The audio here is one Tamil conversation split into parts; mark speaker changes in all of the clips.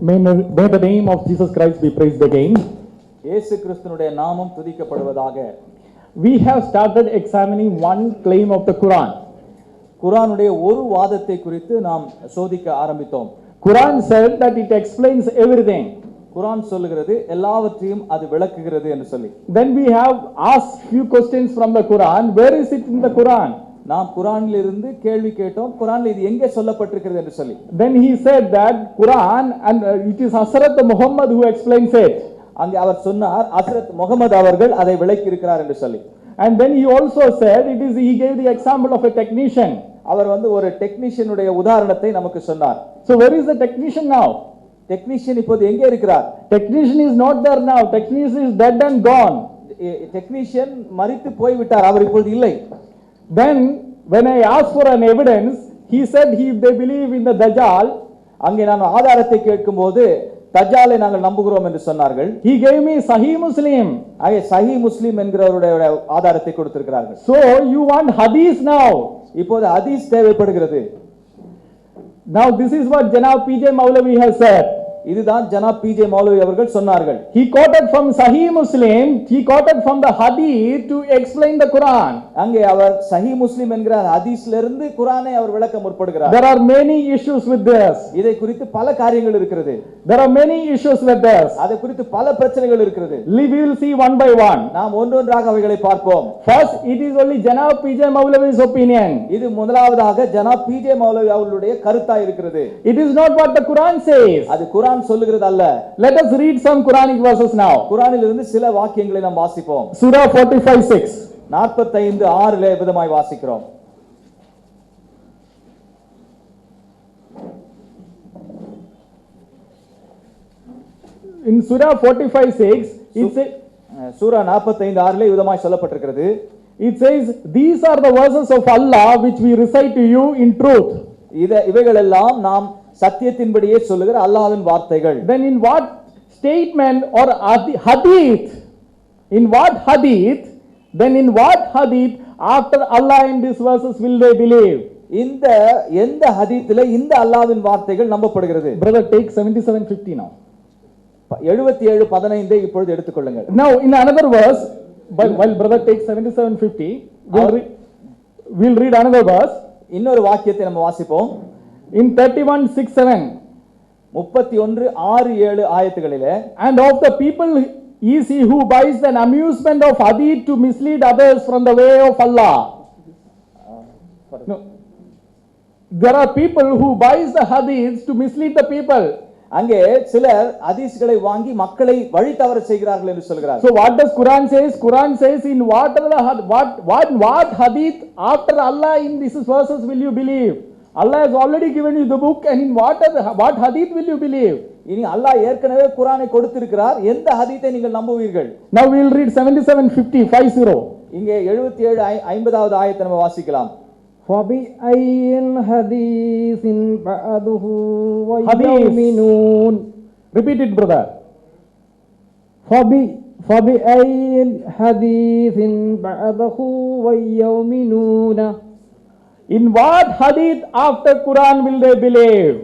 Speaker 1: May the name of Jesus Christ be praised again.
Speaker 2: இயேசு கிறிஸ்துவினுடைய நாமம் துதிக்கப்படுவதாக.
Speaker 1: We have started examining one claim of the Quran.
Speaker 2: குர்ஆனுடைய ஒரு வாதத்தை குறித்து நாம் சோதிக்க ஆரம்பித்தோம்.
Speaker 1: Quran said that it explains everything.
Speaker 2: குர்ஆன் சொல்லுகிறது எல்லாவற்றையும் அது விளக்குகிறது என்று சொல்லி.
Speaker 1: Then we have asked few questions from the Quran. Where is it in the Quran?
Speaker 2: நாம் குர்ஆனில் இருந்து கேள்வி கேட்டோம். குர்ஆனில் இது எங்கே சொல்லப்பட்டிருக்கிறது என்று சொல்லி.
Speaker 1: Then he said that Quran and it is Hazrat Muhammad who explains it.
Speaker 2: அங்கே அவர் சொன்னார் ஹஸ்ரத் முகமது அவர்கள் அதை விளக்கி இருக்கிறார் என்று சொல்லி.
Speaker 1: And then he also said he gave the example of a technician.
Speaker 2: அவர் ஒரு டெக்னீஷியனுடைய உதாரணத்தை நமக்கு சொன்னார்.
Speaker 1: So where is the technician now?
Speaker 2: Technician இப்போது எங்கே இருக்கிறார்?
Speaker 1: Technician is not there now. Technician is dead and gone.
Speaker 2: Technician மரித்து போய் விட்டார், அவர் இப்போது இல்லை.
Speaker 1: Then when I asked for an evidence, he said if they believe in the Dajjal,
Speaker 2: அங்கே நான் ஆதாரத்தை கேட்கும்போது தஜ்ஜாலை நாங்கள் நம்புகிறோம் என்று சொன்னார்கள்.
Speaker 1: He gave me Sahih Muslim.
Speaker 2: ஆக சஹீஹ் முஸ்லிம் என்கிறவருடைய ஆதாரத்தை கொடுத்திருக்கிறார்கள்.
Speaker 1: So you want hadith now?
Speaker 2: இப்போது ஹதீஸ் தேவைப்படுகிறது.
Speaker 1: Now this is what Janab PJ Maulavi has said.
Speaker 2: இதுதான் ஜனாப் பிஜே மௌலவி அவர்கள் சொன்னார்கள்.
Speaker 1: He quoted from Sahih Muslim, he quoted from the hadith to explain the Quran.
Speaker 2: அங்கே அவர் சஹீஹ் முஸ்லிம் என்கிற ஹதீஸ்ல இருந்து குர்ஆனை அவர் விளக்க முற்படுகிறார்.
Speaker 1: There are many issues with this.
Speaker 2: இதை குறித்து பல காரியங்கள் இருக்கிறது.
Speaker 1: There are many issues with this.
Speaker 2: அதை குறித்து பல பிரச்சனைகள் இருக்கிறது.
Speaker 1: We will see one by one.
Speaker 2: நாம் ஒன்றொன்றாக அவைகளை பார்ப்போம்.
Speaker 1: First, it is only Janab PJ Maulavi's opinion.
Speaker 2: இது முதலாவதாக ஜனாப் பிஜே மௌலவி அவர்களுடைய கருத்தாய் இருக்கிறது.
Speaker 1: It is not what the Quran says.
Speaker 2: அது குர்ஆன் சொல்லுகிறது அல்ல.
Speaker 1: Let us read some Quranic verses now.
Speaker 2: குர்ஆனில் இருந்து சில வாக்கியங்களை நாம் வாசிப்போம்.
Speaker 1: Surah 45:6.
Speaker 2: 45:6 விதமாய் வாசிக்கிறோம்.
Speaker 1: In Surah 45:6,
Speaker 2: சூரா 45:6 விதமாய் சொல்லப்பட்டிருக்கிறது.
Speaker 1: It says, these are the verses of Allah which we recite to you in truth.
Speaker 2: இவைகள் எல்லாம் நாம் சத்தியத்தின்படியே சொல்லுகிற அல்லாஹ்வின் வார்த்தைகள்.
Speaker 1: Then in what statement or hadith? In what hadith? Then in what hadith after Allah in these verses will they believe?
Speaker 2: இந்த எந்த ஹதீஸிலே இந்த அல்லாஹ்வின் வார்த்தைகள் நம்பப்படுகிறது?
Speaker 1: Brother, take 77:50 now.
Speaker 2: 77:15 இப்பொழுது எடுத்துக்கொள்ளுங்கள்.
Speaker 1: Now in another verse, while brother takes 77:50, we'll read another verse.
Speaker 2: இன்னொரு வாக்கியத்தை நம்ம வாசிப்போம்.
Speaker 1: In 31:6-7,
Speaker 2: 31:6-7 ஆயத்துகளிலே,
Speaker 1: and of the people is he who buys an amusement of hadith to mislead others from the way of Allah. No. There are people who buys the hadiths to mislead the people.
Speaker 2: அங்கே சிலர் ஹதீஸ்களை வாங்கி மக்களை வழி தவற செய்கிறார்கள் என்று சொல்கிறார்.
Speaker 1: So what does Quran says? Quran says in what hadith after Allah in these verses will you believe? Allah has already given you the book, and in what hadith will you believe?
Speaker 2: இனி அல்லாஹ் ஏற்கனவே குர்ஆனை கொடுத்திருக்கிறார், எந்த ஹதீஸை நீங்கள் நம்புவீர்கள்?
Speaker 1: Now we will read 77:50.
Speaker 2: இங்கே 77:50 ஆயத்தை நம்ம வாசிக்கலாம்.
Speaker 3: فَبِأَيِّ حَدِيثٍ بَعْدُهُ وَيُؤْمِنُونَ.
Speaker 1: Repeat it, brother.
Speaker 3: فَبِأَيِّ حَدِيثٍ بَعْدُهُ وَيُؤْمِنُونَ.
Speaker 1: In what hadith after Quran will they believe?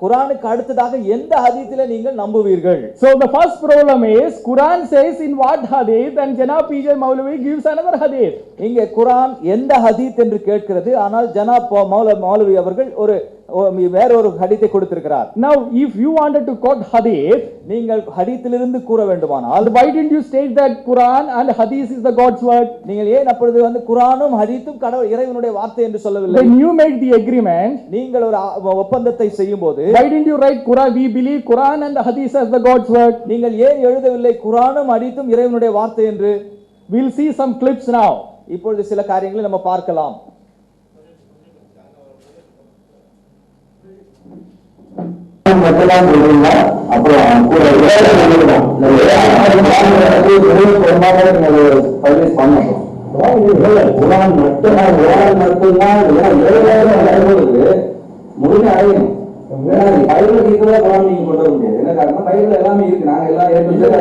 Speaker 2: குர்ஆனுக்கு அடுத்ததாக எந்த ஹதீஸிலே நீங்கள் நம்புவீர்கள்?
Speaker 1: So the first problem is Quran says in what hadith, and Janab PJ Maulavi gives another hadith.
Speaker 2: இங்கே குர்ஆன் எந்த ஹதீஸ் என்று கேட்கிறது, ஆனால் ஜனாப் மௌலவி அவர்கள் வேற ஒரு ஹதீஸை கொடுத்திருக்கிறார்.
Speaker 1: Now if you wanted to quote hadith,
Speaker 2: நீங்கள் ஹதீஸிலிருந்து கூற வேண்டுமானால்,
Speaker 1: why didn't you state that Quran and hadith is the God's word?
Speaker 2: நீங்கள் ஏன் அப்பொழுது குர்ஆனும் ஹதீஸும் கடவுள் இறைவனுடைய வார்த்தை என்று சொல்லவில்லை?
Speaker 1: When you made the agreement,
Speaker 2: நீங்கள் ஒரு ஒப்பந்தத்தை செய்யும்போது,
Speaker 1: why didn't you write Quran, we believe Quran and the hadith as the God's word?
Speaker 2: நீங்கள் ஏன் எழுதவில்லை குர்ஆனும் ஹதீஸும் இறைவனுடைய வார்த்தை என்று?
Speaker 1: We'll see some clips now.
Speaker 2: இப்பொழுது சில காரியங்களை நம்ம பார்க்கலாம்.
Speaker 4: மட்டும்தான் சொல்றீங்க. அப்புறம் பப்ளிஷ் பண்ணணும். குரான் மட்டும்தான் முடிஞ்ச அடையணும். பைபிள் கீழே குரான் நீங்க கொண்டு வர முடியாது. என்ன காரணம்? பைபிள் எல்லாமே இருக்கு. நாங்க எல்லாம் இல்ல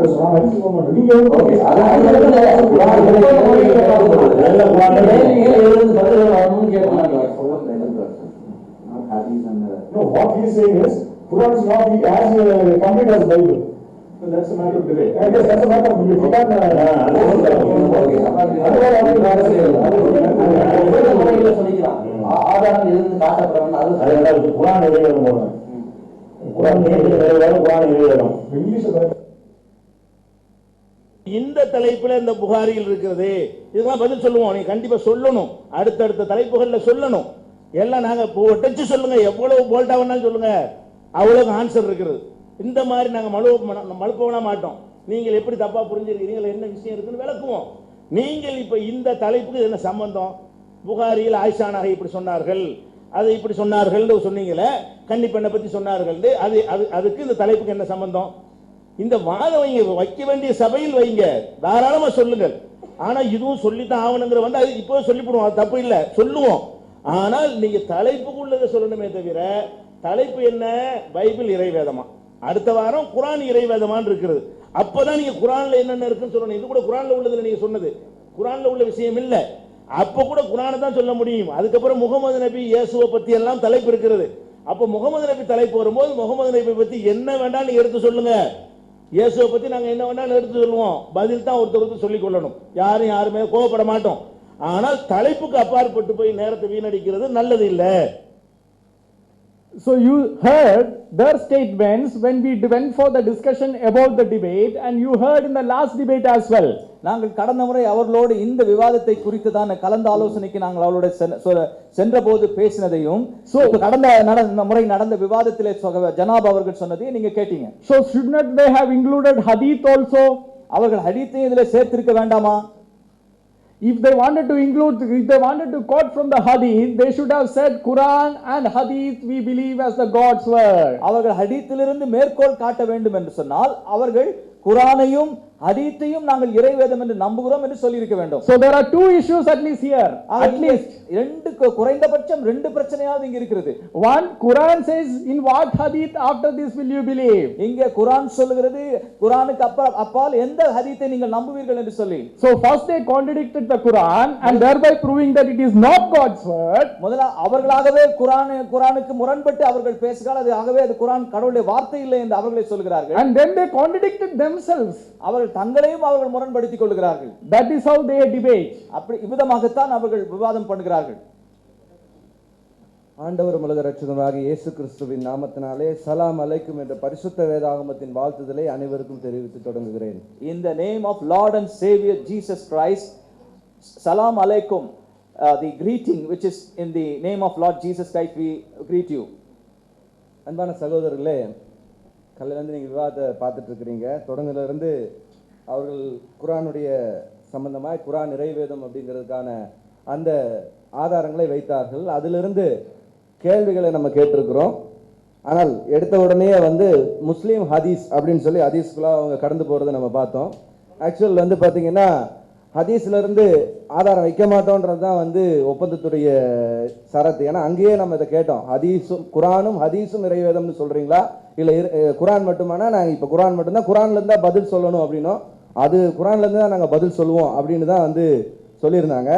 Speaker 5: பேசுறோம், அடிச்சு போக மாட்டோம். நீங்க
Speaker 4: ஓகே, அதான் குரான்களை கேள்விகள் எழுந்து பதில்கள் வரணும்னு கேட்கலாம்.
Speaker 5: No, what he is saying is, Quran is not as complete as Bible. So that's a matter of debate. I guess that's a matter of debate. You can't,
Speaker 4: ஆதாரம் எழுந்து காட்டப்படணும். அது
Speaker 5: குரான் இறைவேதம் போடுறேன். குரான் இறைவேதம், குரான் இறைவேதம். இங்கிலீஷ்
Speaker 6: இந்த தலைப்புல இந்த புகாரியில் இருக்கிறது, இதெல்லாம் பதில் சொல்லுவோம். நீங்க கண்டிப்பா சொல்லணும், அடுத்தடுத்த தலைப்புகள்ல சொல்லணும். எல்லாம் நாங்க டச்சு சொல்லுங்க, எவ்வளவு போல்ட்டா வேணாலும் சொல்லுங்க, அவ்வளவு ஆன்சர் இருக்கிறது. இந்த மாதிரி நாங்க மழுப்பவனா மாட்டோம். நீங்கள் எப்படி தப்பா புரிஞ்சிருக்கிறீங்க, என்ன விஷயம் இருக்குன்னு விளக்குவோம். நீங்கள் இப்ப இந்த தலைப்புக்கு என்ன சம்பந்தம்? புகாரியில் ஆயிஷா நகை இப்படி சொன்னார்கள், அது இப்படி சொன்னார்கள் சொன்னீங்களே, கன்னி பெண்ணை பத்தி சொன்னார்கள், அதுக்கு இந்த தலைப்புக்கு என்ன சம்பந்தம்? இந்த வாதம் வைங்க, வைக்க வேண்டிய சபையில் வைங்க, தாராளமா சொல்லுங்கள். ஆனா இதுவும் சொல்லித்தான் ஆகணுங்கிற வந்து அது இப்போ சொல்லிவிடுவோம், அது தப்பு இல்லை, சொல்லுவோம். ஆனால் நீங்க தலைப்புக்குள்ளதை சொல்லணுமே தவிர, தலைப்பு என்ன? பைபிள் இறைவேதமா, அடுத்த வாரம் குரான் இறைவேதமான்னு இருக்கிறது. அப்பதான் நீங்க குரான்ல என்னென்ன இருக்குன்னு சொல்லணும். இது கூட குரான்ல உள்ளதுல நீங்க சொன்னது குரான்ல உள்ள விஷயம் இல்ல. அப்ப கூட குரானை தான் சொல்ல முடியும். அதுக்கப்புறம் முகமது நபி இயேசுவை பத்தி எல்லாம் தலைப்பு இருக்கிறது. அப்ப முகமது நபி தலைப்பு வரும்போது முகமது நபி பத்தி என்ன வேண்டாம் நீங்க எடுத்து சொல்லுங்க. இயேசுவை பத்தி நாங்க என்ன வேண்டாலும் எடுத்து சொல்லுவோம். பதில் தான் ஒருத்தருக்கு சொல்லிக் கொள்ளணும். யாருமே கோபப்பட மாட்டோம். ஆனால் தலைப்புக்கு அப்பாற்பட்டு போய் நேரத்தை வீணடிக்கிறது நல்லது இல்லை.
Speaker 1: So you heard their statements when we went for the discussion about the debate, and you heard in the last debate as well.
Speaker 2: நாங்கள் கடந்த முறை அவர்களோடு இந்த விவாதத்தை குறித்து தான் கலந்த ஆலோசனைக்கு நாங்கள் அவளோட சென்றபோது பேசினதையும், கடந்த முறை நடந்த விவாதத்திலே ஜனாப் அவர்கள் சொன்னதையும் நீங்க கேட்டீங்க.
Speaker 1: So should not they have included hadith also?
Speaker 2: அவர்கள் ஹதீஸையும் இதிலே சேர்த்திருக்க வேண்டாமா?
Speaker 1: If they wanted to quote from the hadith, they should have said Quran and hadith we believe as the God's word.
Speaker 2: அவர்கள் ஹதீஸிலிருந்து மேற்கோள் காட்ட வேண்டும் என்று சொன்னால் அவர்கள் குரானையும் ஹதீஸையும் நாங்கள் இறைவேதம் என்று நம்புகிறோம் என்று சொல்லி இருக்க வேண்டும்.
Speaker 1: So there are two issues at least here. At least
Speaker 2: ரெண்டு, குறைந்தபட்சம் ரெண்டு பிரச்சனையாவது இங்க இருக்கிறது.
Speaker 1: One, Quran says in what hadith after this will you believe?
Speaker 2: இங்க குரான் சொல்லுகிறது குரானுக்கு அப்பால் எந்த ஹதீஸை நீங்கள் நம்புவீர்கள் என்று சொல்லி.
Speaker 1: So first they contradicted the Quran and thereby proving that it is not God's word.
Speaker 2: முதல்ல அவர்களாகவே குரானுக்கு முரண்பட்டு அவர்கள் பேசுகிறார்கள். அது ஆகவே அது குரான் கடவுளுடைய வார்த்தை இல்லை என்று அவர்களே சொல்கிறார்கள்.
Speaker 1: And then they contradicted themselves.
Speaker 2: அவர்கள் தங்களையும் அவர்கள் முரண்படுத்திக் கொள்கிறார்கள்.
Speaker 1: That is how they debate.
Speaker 2: அப்படி இவ்விதமாகத்தான் அவர்கள் விவாதம் பண்ணுகிறார்கள். ஆண்டவர் உலக இரட்சகராகிய இயேசு கிறிஸ்துவின் நாமத்தினாலே சலாம் அலைக்கும் என்ற பரிசுத்த வேதாகமத்தின் வாழ்த்துதலை அனைவருக்கும் தெரிவித்து தொடங்குகிறேன். In the name of Lord and Savior Jesus Christ, salam alaikum, the greeting which is in the name of Lord Jesus Christ, we greet you. அன்பான சகோதரர்களே, காலையிலேருந்து நீங்கள் விவாதத்தை பார்த்துட்டு இருக்கிறீங்க. தொடங்கிலிருந்து அவர்கள் குரானுடைய சம்பந்தமாக குரான் இறைவேதம் அப்படிங்கிறதுக்கான அந்த ஆதாரங்களை வைத்தார்கள். அதிலிருந்து கேள்விகளை நம்ம கேட்டிருக்கிறோம். ஆனால் எடுத்த உடனே முஸ்லீம் ஹதீஸ் அப்படின்னு சொல்லி ஹதீஸ்குள்ளாக அவங்க கடந்து போகிறத நம்ம பார்த்தோம். ஆக்சுவல் பார்த்தீங்கன்னா ஹதீஸ்லேருந்து ஆதாரம் வைக்க மாட்டோன்றது தான் ஒப்பந்தத்துடைய சரத்து. ஏன்னா அங்கேயே நம்ம இதை கேட்டோம், ஹதீஸும் குரானும் ஹதீஸும் இறைவேதம்னு சொல்கிறீங்களா, இல்லை குரான் மட்டுமானா நாங்கள் இப்போ குரான் மட்டும்தான் குரான்லேருந்து தான் பதில் சொல்லணும் அப்படின்னோம். அது குரான்லேருந்து தான் நாங்கள் பதில் சொல்லுவோம் அப்படின்னு தான் சொல்லியிருந்தாங்க.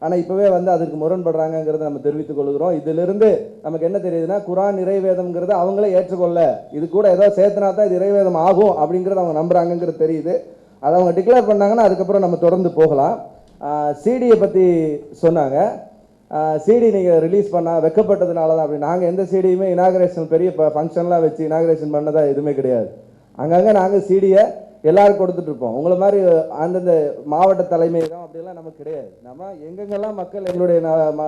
Speaker 2: ஆனால் இப்போவே அதுக்கு முரண்படுறாங்கிறத நம்ம தெரிவித்துக் கொள்கிறோம். இதிலிருந்து நமக்கு என்ன தெரியுதுன்னா, குரான் இறைவேதம்ங்கிறத அவங்களே ஏற்றுக்கொள்ள, இது கூட ஏதோ சேர்த்துனா தான் இது இறைவேதம் ஆகும் அப்படிங்கிறத அவங்க நம்புறாங்கிறது தெரியுது. அதை அவங்க டிக்ளேர் பண்ணாங்கன்னா அதுக்கப்புறம் நம்ம தொடர்ந்து போகலாம். சிடியை பற்றி சொன்னாங்க. சிடி நீங்கள் ரிலீஸ் பண்ணால் வெக்கப்பட்டதுனால தான் அப்படி. நாங்கள் எந்த சிடியுமே இனாகரேஷன் பெரிய ஃபங்க்ஷன்லாம் வச்சு இனாகரேஷன் பண்ணதாக எதுவுமே கிடையாது. அங்கங்கே நாங்கள் சிடியை எல்லாரும் கொடுத்துட்ருப்போம். உங்களை மாதிரி அந்தந்த மாவட்ட தலைமையகம் அப்படிலாம் நமக்கு கிடையாது. நம்ம எங்கெங்கெல்லாம் மக்கள் எங்களுடைய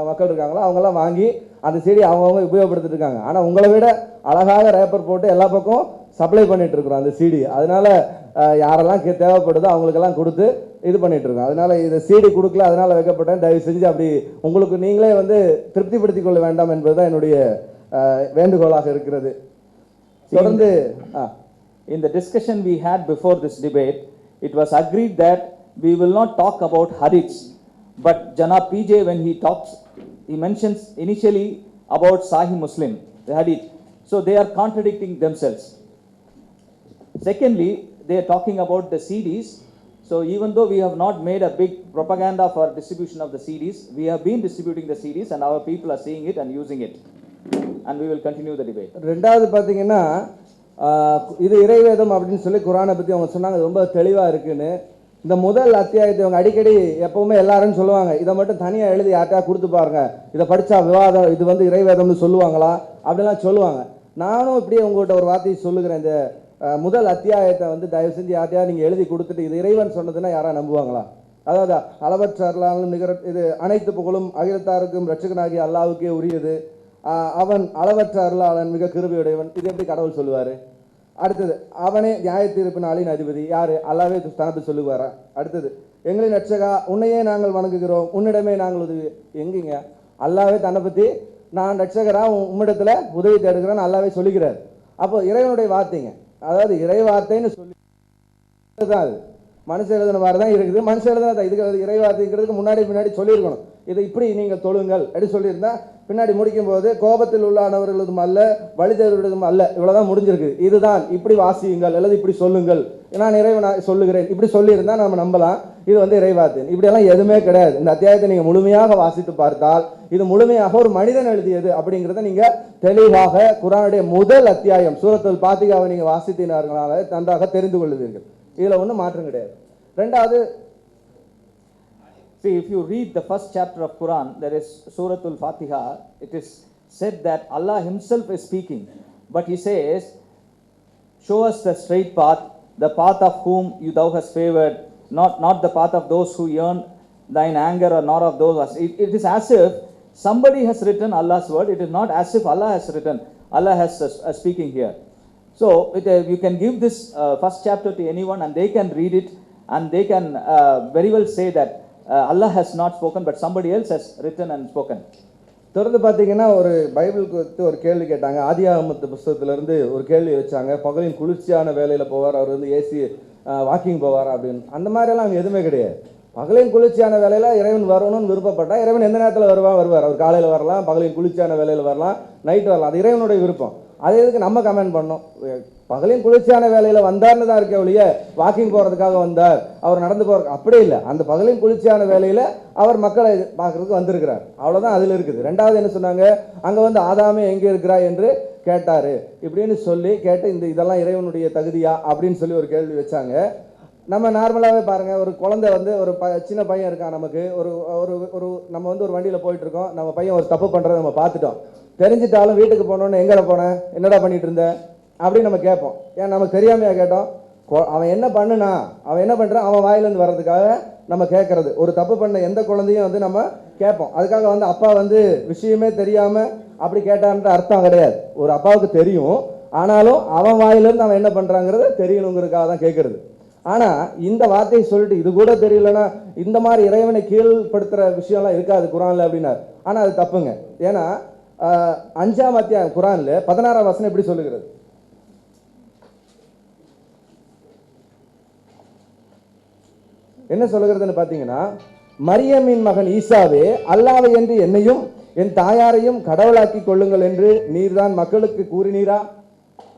Speaker 2: மக்கள் இருக்காங்களோ அவங்கெல்லாம் வாங்கி அந்த சிடி அவங்கவுங்க உபயோகப்படுத்திட்டு இருக்காங்க. ஆனால் உங்களை விட அழகாக ரேப்பர் போட்டு எல்லா பக்கம் சப்ளை பண்ணிட்டு இருக்கிறோம் அந்த சிடி. அதனால யாரெல்லாம் தேவைப்படுதோ அவங்களுக்கெல்லாம் கொடுத்து இது பண்ணிட்டு இருக்கோம். அதனால இதை சிடி கொடுக்கல, அதனால வைக்கப்பட்டேன். தயவு செஞ்சு அப்படி உங்களுக்கு நீங்களே திருப்திப்படுத்திக் கொள்ள வேண்டாம் என்பதுதான் என்னுடைய வேண்டுகோளாக இருக்கிறது. தொடர்ந்து in the discussion we had before this debate, it was agreed that we will not talk about hadiths, but Janab PJ, when he talks, he mentions initially about Sahih Muslim, the hadith. So they are contradicting themselves. Secondly, they are talking about the CDs. So even though we have not made a big propaganda for distribution of the CDs, we have been distributing the CDs and our people are seeing it and using it. And we will continue the debate.
Speaker 7: ரெண்டாவது பார்த்தீங்கன்னா இது இறைவேதம் அப்படின்னு சொல்லி குரானை பற்றி அவங்க சொன்னாங்க, ரொம்ப தெளிவாக இருக்குன்னு. இந்த முதல் அத்தியாயத்தை அவங்க அடிக்கடி எப்பவுமே எல்லாரும் சொல்லுவாங்க, இதை மட்டும் தனியாக எழுதி யார்ட்டா கொடுத்து பாருங்க, இதை படித்தா விவாதம், இது வந்து இறைவேதம்னு சொல்லுவாங்களா அப்படிலாம் சொல்லுவாங்க. நானும் இப்படியே உங்கள்கிட்ட ஒரு வார்த்தையை சொல்லுகிறேன், இந்த முதல் அத்தியாயத்தை வந்து தயவு செஞ்சு யார்ட்டையா நீங்கள் எழுதி கொடுத்துட்டு இது இறைவன் சொன்னதுன்னா யாரா நம்புவாங்களா? அதாவது அளவற்ற அருளாலும் நிகர இது அனைத்து புகழும் அகிலத்தாருக்கும் ரட்சகனாகிய அல்லாவுக்கே உரியது, அவன் அளவற்ற அருளாளன் மிக கிருபையுடையவன், இது எப்படி கடவுள் சொல்லுவார்? அடுத்தது அவனே நியாய தீர்ப்பு நாளின் அதிபதி, யாரு? அல்லாவே தனது சொல்லுவாரா? அடுத்தது எங்களின் ரட்சகா உன்னையே நாங்கள் வணங்குகிறோம், உன்னிடமே நாங்கள் உதவி. எங்கீங்க அல்லாவே தன்னை பற்றி நான் ரட்சகரா உம்மிடத்துல உதவி தேடுகிறேன்னு அல்லாவே சொல்லிக்கிறார். அப்போ இறைவனுடைய வார்த்தைங்க, அதாவது இறை வார்த்தைன்னு சொல்லி தான் அது மனுஷன் எழுதின மாதிரி தான் இருக்குது. மனுஷன் எழுதின இதுக்கு இறை வார்த்தைங்கிறதுக்கு முன்னாடி சொல்லியிருக்கணும், இதை இப்படி நீங்கள் தொழுங்கள் அப்படி சொல்லியிருந்தா பின்னாடி முடிக்கும் போது கோபத்தில் உள்ளானவர்களும் அல்ல வழிதேவர்களும் அல்ல, இவ்வளவுதான் முடிஞ்சிருக்கு. இதுதான் இப்படி வாசியுங்கள் அல்லது இப்படி சொல்லுங்கள், நான் இறைவன் சொல்லுகிறேன் இப்படி சொல்லியிருந்தா நம்ம நம்பலாம் இது வந்து இறைவார்த்தை. இப்படியெல்லாம் எதுவுமே கிடையாது. இந்த அத்தியாயத்தை நீங்கள் முழுமையாக வாசித்து பார்த்தால் இது முழுமையாக ஒரு மனிதன் எழுதியது அப்படிங்கிறத நீங்கள் தெளிவாக குர்ஆனுடைய முதல் அத்தியாயம் சூரத்துல் ஃபாத்திஹாவை நீங்கள் வாசித்தினார்களால நன்றாக தெரிந்து கொள்ளுவீர்கள். இதில் ஒன்றும் மாற்றம் கிடையாது. ரெண்டாவது,
Speaker 2: see, if you read the first chapter of Quran, there is Suratul Fatiha. It is said that Allah himself is speaking, but he says, show us the straight path, the path of whom thou hast favored, not the path of those who yearn thine anger, or nor of those. It is as if somebody has written Allah's word. It is not as if Allah has written. Allah has speaking here. So you can give this first chapter to anyone and they can read it and they can very well say that Allah has not spoken, but somebody else has written and spoken.
Speaker 7: தொடர்ந்து பார்த்தீங்கன்னா ஒரு பைபிளுக்கு ஒரு கேள்வி கேட்டாங்க. ஆதியாகமத்து புஸ்தகத்திலிருந்து ஒரு கேள்வி வச்சாங்க, பகலின் குளிர்ச்சியான வேலையில் போவார், அவர் வந்து ஏசி வாக்கிங் போவார் அப்படின்னு. அந்த மாதிரியெல்லாம் அங்கே எதுவுமே கிடையாது. பகலின் குளிர்ச்சியான வேலையில் இறைவன் வரணும்னு விருப்பப்பட்டா இறைவன் எந்த நேரத்தில் வருவார். அவர் காலையில் வரலாம், பகலின் குளிர்ச்சியான வேலையில் வரலாம், நைட்டு வரலாம், அது இறைவனுடைய விருப்பம். அது எதுக்கு நம்ம கமெண்ட் பண்ணோம்? பகலின் குளிர்ச்சியான வேலையில் வந்தார்னு தான் இருக்க ஒழிய வாக்கிங் போகிறதுக்காக வந்தார், அவர் நடந்து போகிற அப்படி இல்லை. அந்த பகலின் குளிர்ச்சியான வேலையில் அவர் மக்களை பார்க்கறதுக்கு வந்திருக்கிறார், அவ்வளோதான் அதில் இருக்குது. ரெண்டாவது என்ன சொன்னாங்க, அங்கே வந்து ஆதாமே எங்கே இருக்கிறாய் என்று கேட்டார் இப்படின்னு சொல்லி கேட்டு இதெல்லாம் இறைவனுடைய தகுதியா அப்படின்னு சொல்லி ஒரு கேள்வி வச்சாங்க. நம்ம நார்மலாகவே பாருங்கள், ஒரு குழந்தை வந்து ஒரு சின்ன பையன் இருக்கான், நமக்கு ஒரு ஒரு நம்ம வந்து ஒரு வண்டியில் போயிட்டுருக்கோம், நம்ம பையன் ஒரு தப்பு பண்ணுறதை நம்ம பார்த்துட்டோம், தெரிஞ்சிட்டாலும் வீட்டுக்கு போனோன்னு எங்கடா போனேன், என்னடா பண்ணிட்டு இருந்தேன் அப்படின்னு நம்ம கேட்போம். ஏன் நமக்கு தெரியாமையா கேட்டோம்? அவன் என்ன பண்ணுனா, அவன் என்ன பண்ணுறான், அவன் வாயிலேருந்து வர்றதுக்காக நம்ம கேட்கறது. ஒரு தப்பு பண்ண எந்த குழந்தையும் வந்து நம்ம கேட்போம். அதுக்காக வந்து அப்பா வந்து விஷயமே தெரியாமல் அப்படி கேட்டான்ற அர்த்தம் கிடையாது. ஒரு அப்பாவுக்கு தெரியும், ஆனாலும் அவன் வாயிலேருந்து அவன் என்ன பண்ணுறாங்கிறது தெரியணுங்கிறதுக்காக தான் கேட்கறது. ஆனால் இந்த வார்த்தையை சொல்லிட்டு இது கூட தெரியலன்னா இந்த மாதிரி இறைவனை கீழ்படுத்துகிற விஷயம்லாம் இருக்காது குரானில் அப்படின்னார். ஆனால் அது தப்புங்க. ஏன்னா 5ஆம் அத்தியாயம் குரானில் 16ஆம் வசனம் எப்படி சொல்லுகிறது? என்ன சொல்லுகிறதுன்னு பார்த்தீங்கன்னா, மரியமின் மகன் ஈசாவே, அல்லாவை என்று என்னையும் என் தாயாரையும் கடவுளாக்கி கொள்ளுங்கள் என்று நீர்தான் மக்களுக்கு கூறினீரா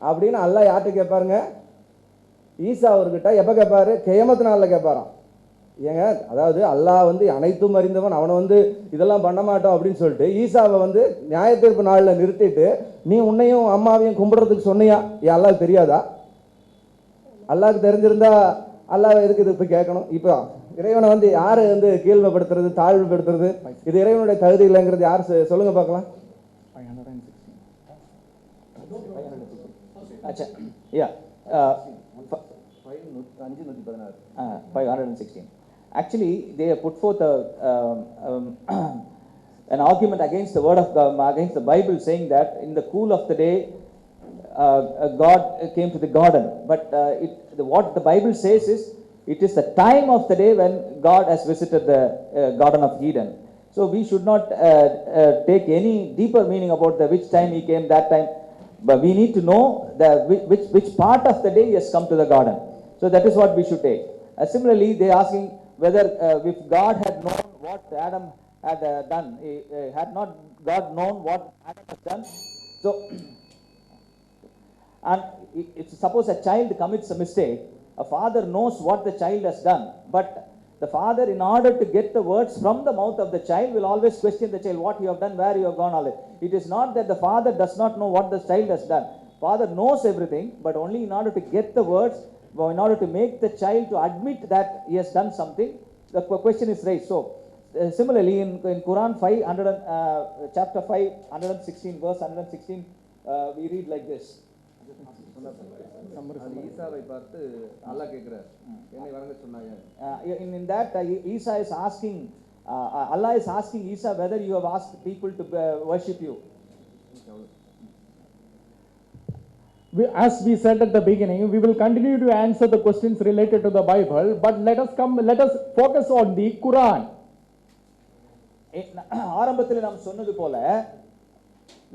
Speaker 7: அப்படின்னு அல்லாஹ் யார்கிட்ட கேட்பாருங்க? ஈசா அவர்கிட்ட. எப்போ கேட்பாரு? கியாமத் நாளில் கேட்பாராம். ஏங்க, அதாவது அல்லாஹ் வந்து அனைத்தும் அறிந்தவன், அவனை வந்து இதெல்லாம் பண்ண மாட்டோம் அப்படின்னு சொல்லிட்டு ஈசாவை வந்து நியாய தீர்ப்பு நாளில் நிறுத்திட்டு நீ உன்னையும் அம்மாவையும் கும்பிடுறதுக்கு சொன்னியா? ஏன் அல்லாஹ்க்கு தெரியாதா? அல்லாஹ்க்கு தெரிஞ்சிருந்தா அல்லாஹ் எதுக்கு இது இப்போ கேட்கணும்? இப்போ இறைவனை வந்து யார் வந்து கீழ்மைப்படுத்துறது, தாழ்வுபடுத்துறது, இது இறைவனுடைய தகுதி இல்லைங்கிறது யார் சொல்லுங்க பார்க்கலாம்.
Speaker 2: 516. Actually, they have put forth an argument against the word of God, against the Bible, saying that in the cool of the day, God came to the garden. But what the Bible says is, it is the time of the day when God has visited the Garden of Eden. So we should not take any deeper meaning about which time he came, that time. But we need to know which part of the day he has come to the garden. So that is what we should take. Similarly, they are asking whether if God had known what Adam had done, had not God known what Adam has done. So, and suppose a child commits a mistake, A father knows what the child has done, but the father, in order to get the words from the mouth of the child, will always question the child, what you have done, where you have gone, all that. It is not that the father does not know what the child has done. Father knows everything, but only in order to get the words, in order to make the child to admit that he has done something, the question is raised. So, similarly, in Quran 5, chapter 5, 116, verse 116, we read like this.
Speaker 7: ஈசாவை பார்த்து அல்லாஹ் கேட்கிறார், என்னை வணங்க சொன்னாங்க.
Speaker 2: In that, Isa is asking, Allah is asking Isa whether you have asked people to worship you.
Speaker 1: As we said at the beginning, we will continue to answer the questions related to the Bible, but let us focus on the Quran.
Speaker 2: ஆரம்பத்தில் நாம் சொன்னது போல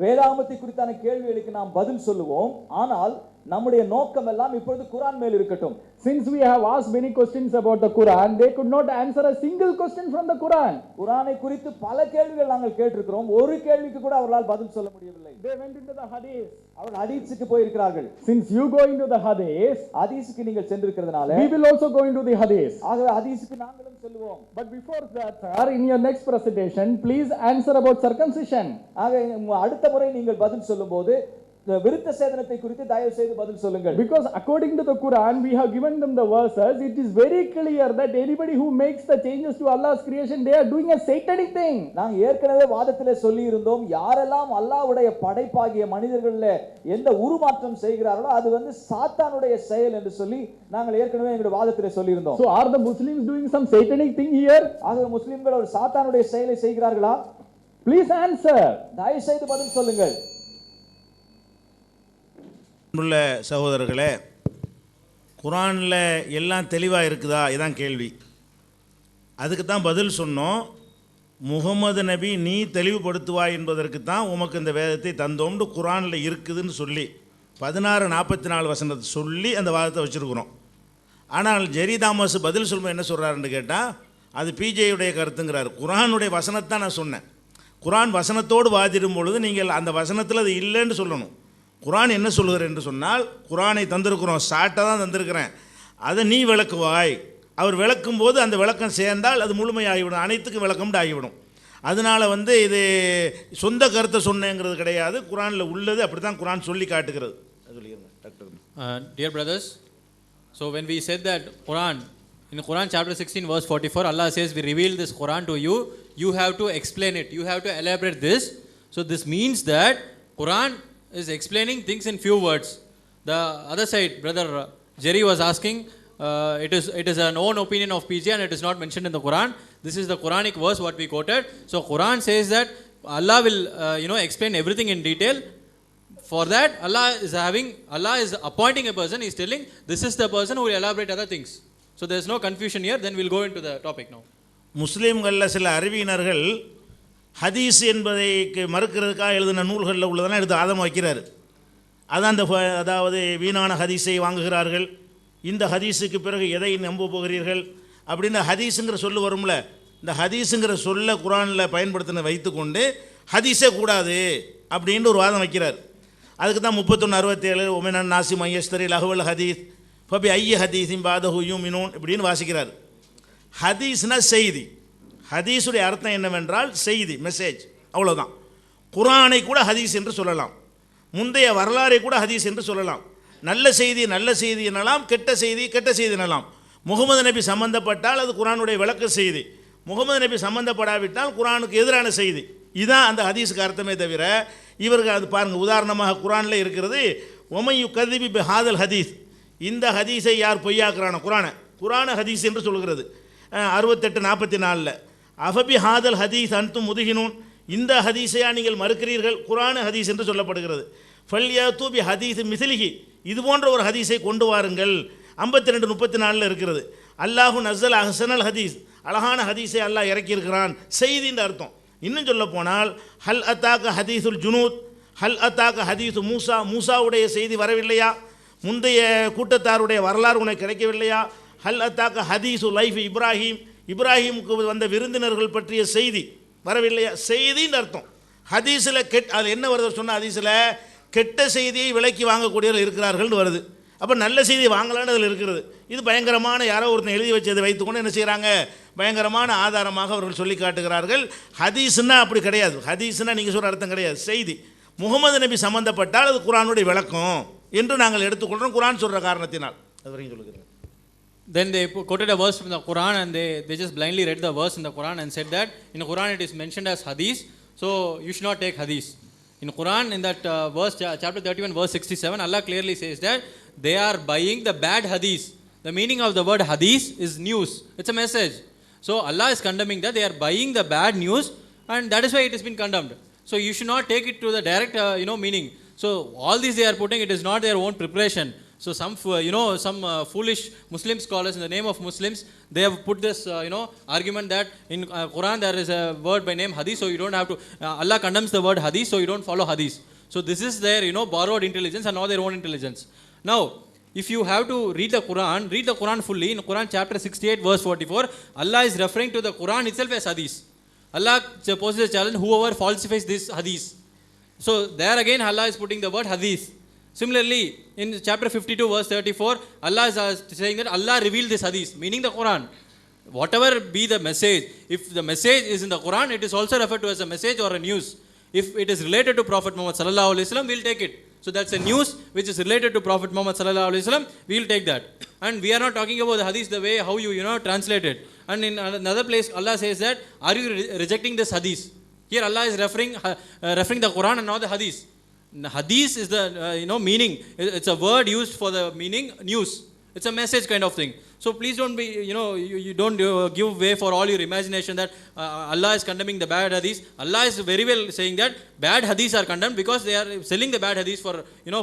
Speaker 2: வேதாகமத்தை குறித்தான கேள்விகளுக்கு நாம் பதில் சொல்லுவோம், ஆனால் நம்முடைய நோக்கம் எல்லாம் இப்பொழுது குர்ஆன் மேல் இருக்கட்டும்.
Speaker 1: Since we have asked many questions about the Quran, they could not answer a single question from the Quran.
Speaker 2: குர்ஆனை குறித்து பல கேள்விகள் நாங்கள் கேட்டிருக்கிறோம், ஒரு கேள்விக்கு கூட அவர்களால் பதில் சொல்ல முடியவில்லை.
Speaker 1: They went into the Hadith.
Speaker 2: அவர்கள் ஹதீஸுக்கு போய் இருக்கிறார்கள்.
Speaker 1: Since you go into the Hadith,
Speaker 2: ஹதீஸுக்கு நீங்கள் சென்றிருக்கிறதுனால
Speaker 1: we will also go into the Hadith.
Speaker 2: ஆகவே ஹதீஸுக்கு நாங்களும் செல்வோம்.
Speaker 1: But before that, sir, in your next presentation, please answer about circumcision.
Speaker 2: ஆக அடுத்த முறை நீங்கள் பதில் சொல்லும்போது விருத்த சேதனத்தை குறித்து தயவு செய்து பதில் சொல்லுங்கள்.
Speaker 1: Because according to the Quran, we have given them the verses. It is very clear that anybody who makes the changes to Allah's creation, they are doing a satanic thing.
Speaker 2: நாங்க ஏற்கனவே வாதத்திலே சொல்லி இருந்தோம், யாரெல்லாம் அல்லாஹ்வுடைய படைப்பாகிய மனிதர்கள்ல எந்த உருமாற்றம் செய்கிறார்களோ அது சாத்தானுடைய செயல் என்று சொல்லி நாங்கள் ஏற்கனவே எங்களுடைய வாதத்திலே சொல்லி இருந்தோம்.
Speaker 1: So are the Muslims doing some satanic thing here?
Speaker 2: ஆக முஸ்லிம்கள் ஒரு சாத்தானுடைய செயலை செய்கிறார்களா?
Speaker 1: Please answer.
Speaker 2: தயவு செய்து பதில் சொல்லுங்கள்.
Speaker 6: உள்ள சகோதரர்களே, குர்ஆனில் எல்லாம் தெளிவாக இருக்குதா? இதான் கேள்வி. அதுக்கு தான் பதில் சொன்னோம். முகமது நபி நீ தெளிவுபடுத்துவாய் என்பதற்கு தான் உமக்கு இந்த வேதத்தை தந்தோம்னு குர்ஆனில் இருக்குதுன்னு சொல்லி 16:44 வசனத்தை சொல்லி அந்த வாதத்தை வச்சுருக்குறோம். ஆனால் ஜெரி தாமஸ் பதில் சொல்லும்போது என்ன சொல்கிறாருன்னு கேட்டால், அது பிஜேயுடைய கருத்துங்கிறார். குர்ஆனுடைய வசனத்தான் நான் சொன்னேன். குர்ஆன் வசனத்தோடு வாதிடும் பொழுது நீங்கள் அந்த வசனத்தில் அது இல்லைன்னு சொல்லணும். குர்ஆன் என்ன சொல்லுகிற என்று சொன்னால், குர்ஆனை தந்திருக்கிறோம், ஷார்ட்டாக தான் தந்திருக்கிறேன், அதை நீ விளக்குவாய். அவர் விளக்கும் போது அந்த விளக்கம் சேர்ந்தால் அது முழுமையாகிவிடும், அனைத்துக்கும் விளக்கம்னு ஆகிவிடும். அதனால் இது சொந்த கருத்தை சொன்னேங்கிறது கிடையாது, குர்ஆனில் உள்ளது அப்படி தான் குர்ஆன் சொல்லி காட்டுகிறது.
Speaker 8: Dear brothers, so when we said that Quran, in Quran chapter 16 verse 44, Allah says we reveal this Quran to you, you have to explain it, you have to elaborate this. So this means that Quran is explaining things in few words. The other side, brother Jerry was asking, it is an own opinion of PJ and it is not mentioned in the Quran. This is the Quranic verse what we quoted. So Quran says that Allah will explain everything in detail. For that Allah is appointing a person. He is telling this is the person who will elaborate other things. So there is no confusion here. Then we will go into the topic now.
Speaker 6: முஸ்லீம்களில் சில அறிவியினர்கள் ஹதீஸ் என்பதை மறுக்கிறதுக்காக எழுதின நூல்களில் உள்ளதெல்லாம் எடுத்து ஆதம் வைக்கிறார். அதான் அதாவது வீணான ஹதீஸை வாங்குகிறார்கள், இந்த ஹதீஸுக்கு பிறகு எதை நம்ப போகிறீர்கள் அப்படின்னு ஹதீஸுங்கிற சொல்லு வரும்ல, இந்த ஹதீஸுங்கிற சொல்ல குர்ஆனில் பயன்படுத்தின வைத்துக்கொண்டு ஹதீஸே கூடாது அப்படின்ட்டு ஒரு வாதம் வைக்கிறார். அதுக்கு தான் 31:67 ஒமினன் நாசி மையஸ்தரி லஹுவல் ஹதீஸ் ஃபபி ஐய ஹதீஸின் பாதஹு யூமினூன் இப்படின்னு வாசிக்கிறார். ஹதீஸ்னா செய்தி. ஹதீஸுடைய அர்த்தம் என்னவென்றால் செய்தி, மெசேஜ், அவ்வளோதான். குர்ஆனை கூட ஹதீஸ் என்று சொல்லலாம், முந்தைய வரலாறை கூட ஹதீஸ் என்று சொல்லலாம். நல்ல செய்தி எனலாம், கெட்ட செய்தி எனலாம். முகமது நபி சம்பந்தப்பட்டால் அது குர்ஆனுடைய விளக்க செய்தி, முகமது நபி சம்பந்தப்படாவிட்டால் குர்ஆனுக்கு எதிரான செய்தி. இதுதான் அந்த ஹதீஸுக்கு அர்த்தமே தவிர இவர்கள் அது பாருங்கள், உதாரணமாக குர்ஆனில் இருக்கிறது ஒமையு கதிபி பி ஹாதல் ஹதீஸ், இந்த ஹதீஸை யார் பொய்யாக்குறானோ குர்ஆன ஹதீஸ் என்று சொல்கிறது. 68:44 அஃபபி ஹாதல் ஹதீஸ் அன்தும் முதுகினூன், இந்த ஹதீஸையா நீங்கள் மறுக்கிறீர்கள், குர்ஆன ஹதீஸ் என்று சொல்லப்படுகிறது. ஃபல்யாத்து பி ஹதீஸ் மிஸ்லிஹி, இது போன்ற ஒரு ஹதீஸை கொண்டு வாருங்கள். 52:34 இருக்கிறது. அல்லாஹு நஸ்ஸல் அஹ்ஸனல் ஹதீஸ், அழகான ஹதீஸை அல்லாஹ் இறக்கியிருக்கிறான், செய்தின்ற அர்த்தம். இன்னும் சொல்ல போனால் ஹல் அத்தாக்க ஹதீஸுல் ஜுனூத், ஹல் அத்தாக்க ஹதீஸு மூசா, மூசாவுடைய செய்தி வரவில்லையா, முந்தைய கூட்டத்தாருடைய வரலாறு உனக்கு கிடைக்கவில்லையா, ஹல் அத்தாக்க ஹதீஸு லைஃப் இப்ராஹிம், இப்ராஹிமுக்கு வந்த விருந்தினர்கள் பற்றிய செய்தி வரவில்லையா, செய்தின்னு அர்த்தம். ஹதீஸில் அது என்ன வருது சொன்னால், ஹதீஸில் கெட்ட செய்தியை விலைக்கு வாங்கக்கூடியவர்கள் இருக்கிறார்கள்னு வருது. அப்போ நல்ல செய்தி வாங்கலான்னு அதில் இருக்கிறது. இது பயங்கரமான யாரோ ஒருத்தன் எழுதி வச்சதை வைத்துக்கொண்டு என்ன செய்கிறாங்க, பயங்கரமான ஆதாரமாக அவர்கள் சொல்லி காட்டுகிறார்கள். ஹதீஸ்னா அப்படி கிடையாது. ஹதீஸ்னா நீங்கள் சொல்கிற அர்த்தம் கிடையாது, செய்தி. முகமது நபி சம்பந்தப்பட்டால் அது குரானுடைய விளக்கம் என்று நாங்கள் எடுத்துக்கொள்கிறோம், குரான் சொல்கிற காரணத்தினால். அது வரைக்கும் சொல்லுகிறேன்.
Speaker 8: Then they quoted a verse from the Quran and they just blindly read the verse in the Quran and said that in the Quran it is mentioned as hadith, so you should not take hadith. In Quran, in that verse, chapter 31, verse 67, Allah clearly says that they are buying the bad hadith. The meaning of the word hadith is news. It's a message. So Allah is condemning that they are buying the bad news, and that is why it has been condemned. So you should not take it to the direct, meaning. So all these they are putting, it is not their own preparation. So some foolish Muslim scholars in the name of Muslims, they have put this, argument that in Quran there is a word by name hadith, so you don't have to, Allah condemns the word hadith, so you don't follow hadith. So this is their, borrowed intelligence and not their own intelligence. Now, if you have to read the Quran fully. In Quran chapter 68, verse 44, Allah is referring to the Quran itself as hadith. Allah poses a challenge, whoever falsifies this hadith. So there again Allah is putting the word hadith. Similarly, in chapter 52, verse 34, Allah is saying that Allah revealed this hadith, meaning the Quran. Whatever be the message, if the message is in the Quran, it is also referred to as a message or a news. If it is related to Prophet Muhammad sallallahu alaihi wasallam, we'll take it. So that's a news which is related to Prophet Muhammad sallallahu alaihi wasallam, we'll take that. And we are not talking about the hadith the way how you translate it. And in another place, Allah says that, are you rejecting this hadith? Here Allah is referring the Quran and not the hadith. Hadith is the meaning. It's a word used for the meaning news. It's a message kind of thing. So please don't be, you don't give way for all your imagination that Allah is condemning the bad hadith. Allah is very well saying that bad hadiths are condemned because they are selling the bad hadiths for,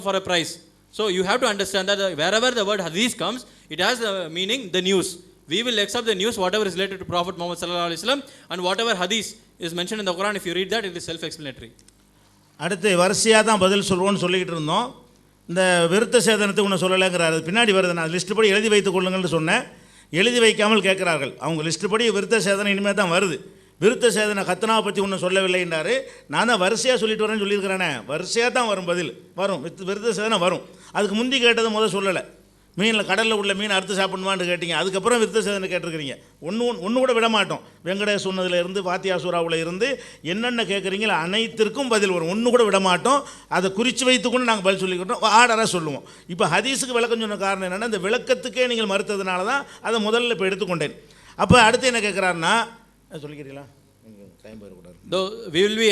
Speaker 8: for a price. So you have to understand that wherever the word hadith comes, it has the meaning, the news. We will accept the news, whatever is related to Prophet Muhammad sallallahu alaihi wasallam, and whatever hadith is mentioned in the Quran, if you read that, it is self-explanatory.
Speaker 6: அடுத்து வரிசையாக தான் பதில் சொல்லுவோன்னு சொல்லிக்கிட்டு இருந்தோம். இந்த விருத்த சேதனத்தை ஒன்று சொல்லலைங்கிறாரு, பின்னாடி வருது. நான் லிஸ்ட்டு படி எழுதி வைத்துக் கொள்ளுங்கள்னு சொன்னேன், எழுதி வைக்காமல் கேட்குறார்கள். அவங்க லிஸ்ட்டு படி விருத்த சேதனம் இனிமேல் தான் வருது. விருத்த சேதன கத்தனாவை பற்றி ஒன்றும் சொல்லவில்லை என்றார். நான் தான் வரிசையாக சொல்லிட்டு வரேன்னு சொல்லியிருக்கிறேனே, வரிசையாக தான் வரும் பதில், வரும் விருத்த சேதனம் வரும். அதுக்கு முந்தி கேட்டதை முதல் சொல்லலை. மீனில் கடலில் உள்ள மீன் அறுத்து சாப்பிடணுமான்னு கேட்டீங்க, அதுக்கப்புறம் விருத்த சேதனை கேட்டிருக்கிறீங்க. ஒன்று கூட விட மாட்டோம். வெங்கடேஷ் சொன்னதில் இருந்து பாத்தியா சூறாவில் இருந்து என்னென்ன கேட்குறீங்களோ அனைத்திற்கும் பதில் வரும். ஒன்று கூட விட மாட்டோம். அதை குறித்து வைத்துக்கொண்டு நாங்கள் பதில் சொல்லிக்கிட்டோம், ஆர்டராக சொல்லுவோம். இப்போ ஹதீஸுக்கு விளக்கம் சொன்ன காரணம் என்னென்னா, இந்த விளக்கத்துக்கே நீங்கள் மறுத்ததுனால தான் அதை முதல்ல இப்போ எடுத்துக்கொண்டேன். அப்போ அடுத்து என்ன கேட்குறாருன்னா, சொல்லிக்கிறீங்களா? டைம் போயிடக்கூடாது.
Speaker 8: Though we will be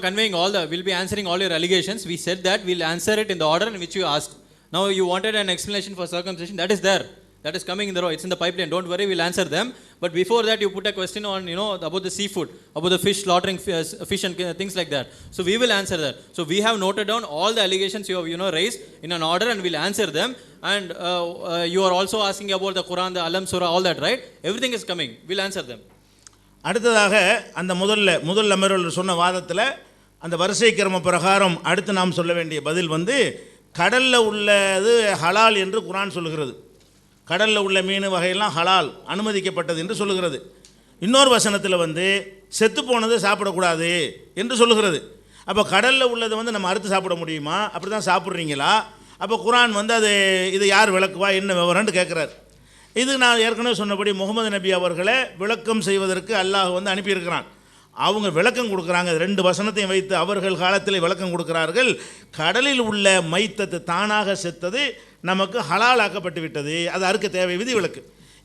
Speaker 8: conveying we'll be answering all your allegations. We said that we'll answer it in the order in which you asked. Now you wanted an explanation for circumcision, that is there, that is coming in the row, it's in the pipeline, don't worry, we'll answer them. But before that you put a question on about the seafood, about the fish, slaughtering fish and things like that. So we will answer that. So we have noted down all the allegations you have raised in an order, and we'll answer them. And you are also asking about the Quran, the Alam surah, all that, right? Everything is coming, we'll answer them.
Speaker 6: அடுத்ததாக அந்த முதல் அமர்வில் சொன்ன வாதத்தில் அந்த வரிசை கிரம பிரகாரம் அடுத்து நாம் சொல்ல வேண்டிய பதில் கடலில் உள்ளது ஹலால் என்று குரான் சொல்லுகிறது. கடலில் உள்ள மீன் வகையெல்லாம் ஹலால், அனுமதிக்கப்பட்டது என்று சொல்லுகிறது. இன்னொரு வசனத்தில் செத்து போனது சாப்பிடக்கூடாது என்று சொல்லுகிறது. அப்போ கடலில் உள்ளது நம்ம அறுத்து சாப்பிட முடியுமா? அப்படி தான் சாப்பிட்றீங்களா? அப்போ குரான் அது இதை யார் விளக்குவா, என்ன விவரம்னு கேட்குறார். இது நான் ஏற்கனவே சொன்னபடி முகமது நபி அவர்களை விளக்கம் செய்வதற்கு அல்லாஹ் அனுப்பியிருக்கிறான். அவங்க விளக்கம் கொடுக்குறாங்க. 2 வசனத்தையும் வைத்து அவர்கள் காலத்தில் விளக்கம் கொடுக்கிறார்கள். கடலில் உள்ள மைத்தத்து, தானாக செத்தது நமக்கு ஹலால் ஆக்கப்பட்டு விட்டது, அது அறுக்க தேவை, விதி விலக்கு.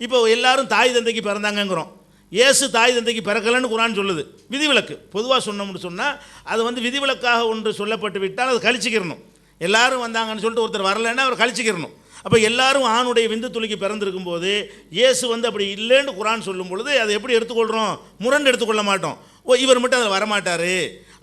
Speaker 6: இப்போ எல்லாரும் தாய் தந்தைக்கு பிறந்தாங்கங்கிறோம். இயேசு தாய் தந்தைக்கு பிறக்கலன்னு குரான் சொல்லுது, விதிவிலக்கு. பொதுவாக சொன்னோம்னு சொன்னால் அது விதிவிலக்காக ஒன்று சொல்லப்பட்டு விட்டால் அது கழிச்சிக்கிறணும். எல்லாரும் வந்தாங்கன்னு சொல்லிட்டு ஒருத்தர் வரலைன்னா அவர் கழிச்சிக்கிறணும். அப்போ எல்லாரும் ஆணுடைய விந்து துளிக்கு பிறந்திருக்கும் போது இயேசு அப்படி இல்லைன்னு குரான் சொல்லும் பொழுது அதை எப்படி எடுத்துக்கொள்கிறோம்? முரண்டு எடுத்துக்கொள்ள மாட்டோம். இவர் மட்டும் அதில் வரமாட்டார்.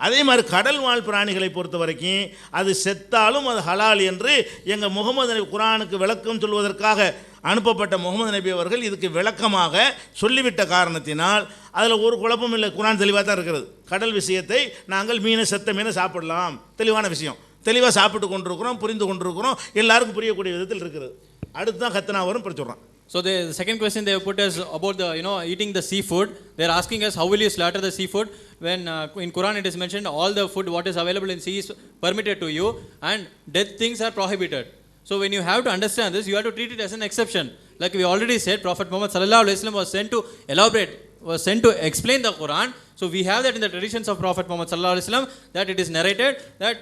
Speaker 6: அதே மாதிரி கடல் வாழ் பிராணிகளை பொறுத்த வரைக்கும் அது செத்தாலும் அது ஹலால் என்று எங்கள் முகமது நபி குரானுக்கு விளக்கம் சொல்வதற்காக அனுப்பப்பட்ட முகமது நபி அவர்கள் இதுக்கு விளக்கமாக சொல்லிவிட்ட காரணத்தினால் அதில் ஒரு குழப்பம் இல்லை. குரான் தெளிவாக தான் இருக்கிறது. கடல் விஷயத்தை நாங்கள் செத்த மீனை சாப்பிடலாம், தெளிவான விஷயம், தெளிவாக சாப்பிட்டு கொண்டிருக்கிறோம், புரிந்து கொண்டிருக்கிறோம், எல்லாருக்கும் புரியக்கூடிய விதத்தில் இருக்கிறது. அடுத்து தான் கத்தனா வரும் சொல்கிறான்.
Speaker 8: So the second question they put is about the eating the seafood. They are asking us, how will you slaughter the seafood when in Quran it is mentioned all the food what is available in sea is permitted to you and dead things are prohibited. So when you have to understand this, you have to treat it as an exception. Like we already said, Prophet Muhammad sallallahu alaihi wasallam was sent to elaborate, was sent to explain the Quran. So we have that in the traditions of Prophet Muhammad sallallahu alaihi wasallam, that it is narrated that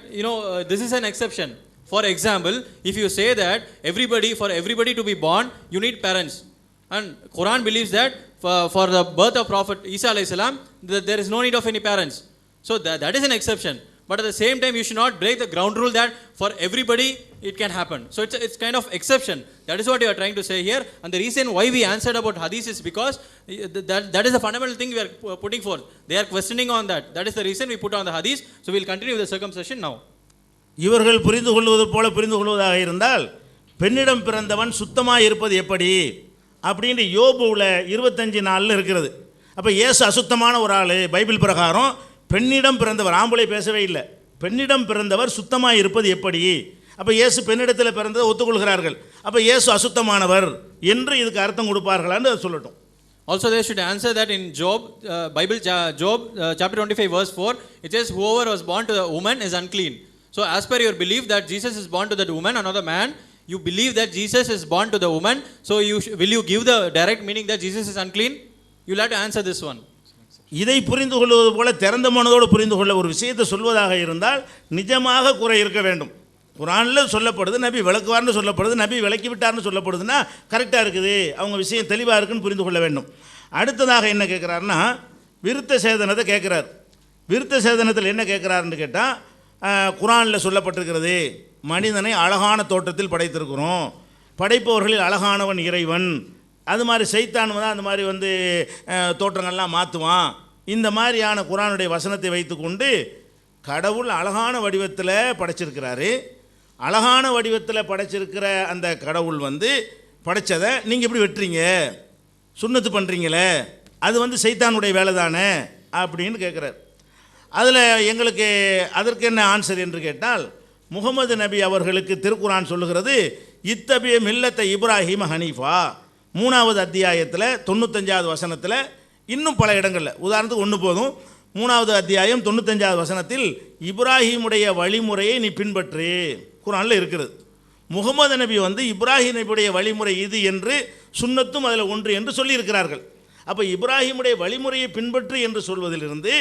Speaker 8: this is an exception. For example, if you say that for everybody to be born, you need parents, and Quran believes that for the birth of Prophet Isa alayhi salam, there is no need of any parents. So that is an exception. But at the same time, you should not break the ground rule that for everybody it can happen. So it's kind of exception. That is what you are trying to say here. And the reason why we answered about hadith is because that is the fundamental thing we are putting forth. They are questioning on that. That is the reason we put on the hadith. So we will continue with the circumcision now.
Speaker 6: இவர்கள் புரிந்து கொள்வது போல புரிந்து கொள்வதாக இருந்தால், பெண்ணிடம் பிறந்தவன் சுத்தமாக இருப்பது எப்படி அப்படின்னு யோபுவில் 25:4 இருக்கிறது. அப்போ இயேசு அசுத்தமான ஒரு ஆள், பைபிள் பிரகாரம் பெண்ணிடம் பிறந்தவர், ஆம்பளை பேசவே இல்லை, பெண்ணிடம் பிறந்தவர் சுத்தமாக இருப்பது எப்படி? அப்போ இயேசு பெண்ணிடத்தில் பிறந்ததை ஒத்துக்கொள்கிறார்கள். அப்போ இயேசு அசுத்தமானவர் என்று இதுக்கு அர்த்தம் கொடுப்பார்களான்னு சொல்லட்டும்.
Speaker 8: Also they should answer that in Job, Bible Job chapter 25 verse 4, it says whoever was born to the woman is unclean. So as per your belief that Jesus is born to that woman, another man, you believe that Jesus is born to the woman, so will you give the direct meaning that Jesus is unclean? You will have to answer this one.
Speaker 6: இதை புரிந்து கொள்வது போல திறந்த மனதோடு புரிந்து கொள்ள ஒரு விஷயத்தை சொல்வதாக இருந்தால் நிஜமாக குறை இருக்க வேண்டும். குரானில் சொல்லப்படுது, நபி விளக்குவார்னு சொல்லப்படுது, நபி விளக்கி விட்டார்னு சொல்லப்படுதுன்னா கரெக்டாக இருக்குது, அவங்க விஷயம் தெளிவாக இருக்குன்னு புரிந்து கொள்ள வேண்டும். அடுத்ததாக என்ன கேட்குறாருன்னா, விருத்த சேதனத்தை கேட்குறார். விருத்த சேதனத்தில் என்ன கேட்குறாருன்னு கேட்டால், குரானில் சொல்லப்பட்டிருக்கிறது, மனிதனை அழகான தோற்றத்தில் படைத்திருக்கிறோம், படைப்பவர்களில் அழகானவன் இறைவன், அது மாதிரி சைத்தான் தான் அந்த மாதிரி தோற்றங்கள்லாம் மாற்றுவான். இந்த மாதிரியான குரானுடைய வசனத்தை வைத்துக்கொண்டு கடவுள் அழகான வடிவத்தில் படைச்சிருக்கிறாரு. அழகான வடிவத்தில் படைச்சிருக்கிற அந்த கடவுள் படைச்சதை நீங்கள் எப்படி வெட்டுறீங்க, சுன்னத்து பண்ணுறீங்களே, அது சைத்தானுடைய வேலை தானே அப்படின்னு கேட்குறார். அதில் எங்களுக்கு அதற்கு என்ன ஆன்சர் என்று கேட்டால், முகமது நபி அவர்களுக்கு திருக்குரான் சொல்லுகிறது, இத்தபிய மில்லத்தை இப்ராஹிம் ஹனீஃபா, 3வது அத்தியாயத்தில் 95வது வசனத்தில், இன்னும் பல இடங்களில், உதாரணத்துக்கு ஒன்று போதும், 3வது அத்தியாயம் 95வது வசனத்தில் இப்ராஹிமுடைய வழிமுறையை நீ பின்பற்று குரானில் இருக்கிறது. முகமது நபி இப்ராஹிம் நபியுடைய வழிமுறை இது என்று சுன்னத்தும் அதில் ஒன்று என்று சொல்லியிருக்கிறார்கள். அப்போ இப்ராஹிமுடைய வழிமுறையை பின்பற்று என்று சொல்வதிலிருந்து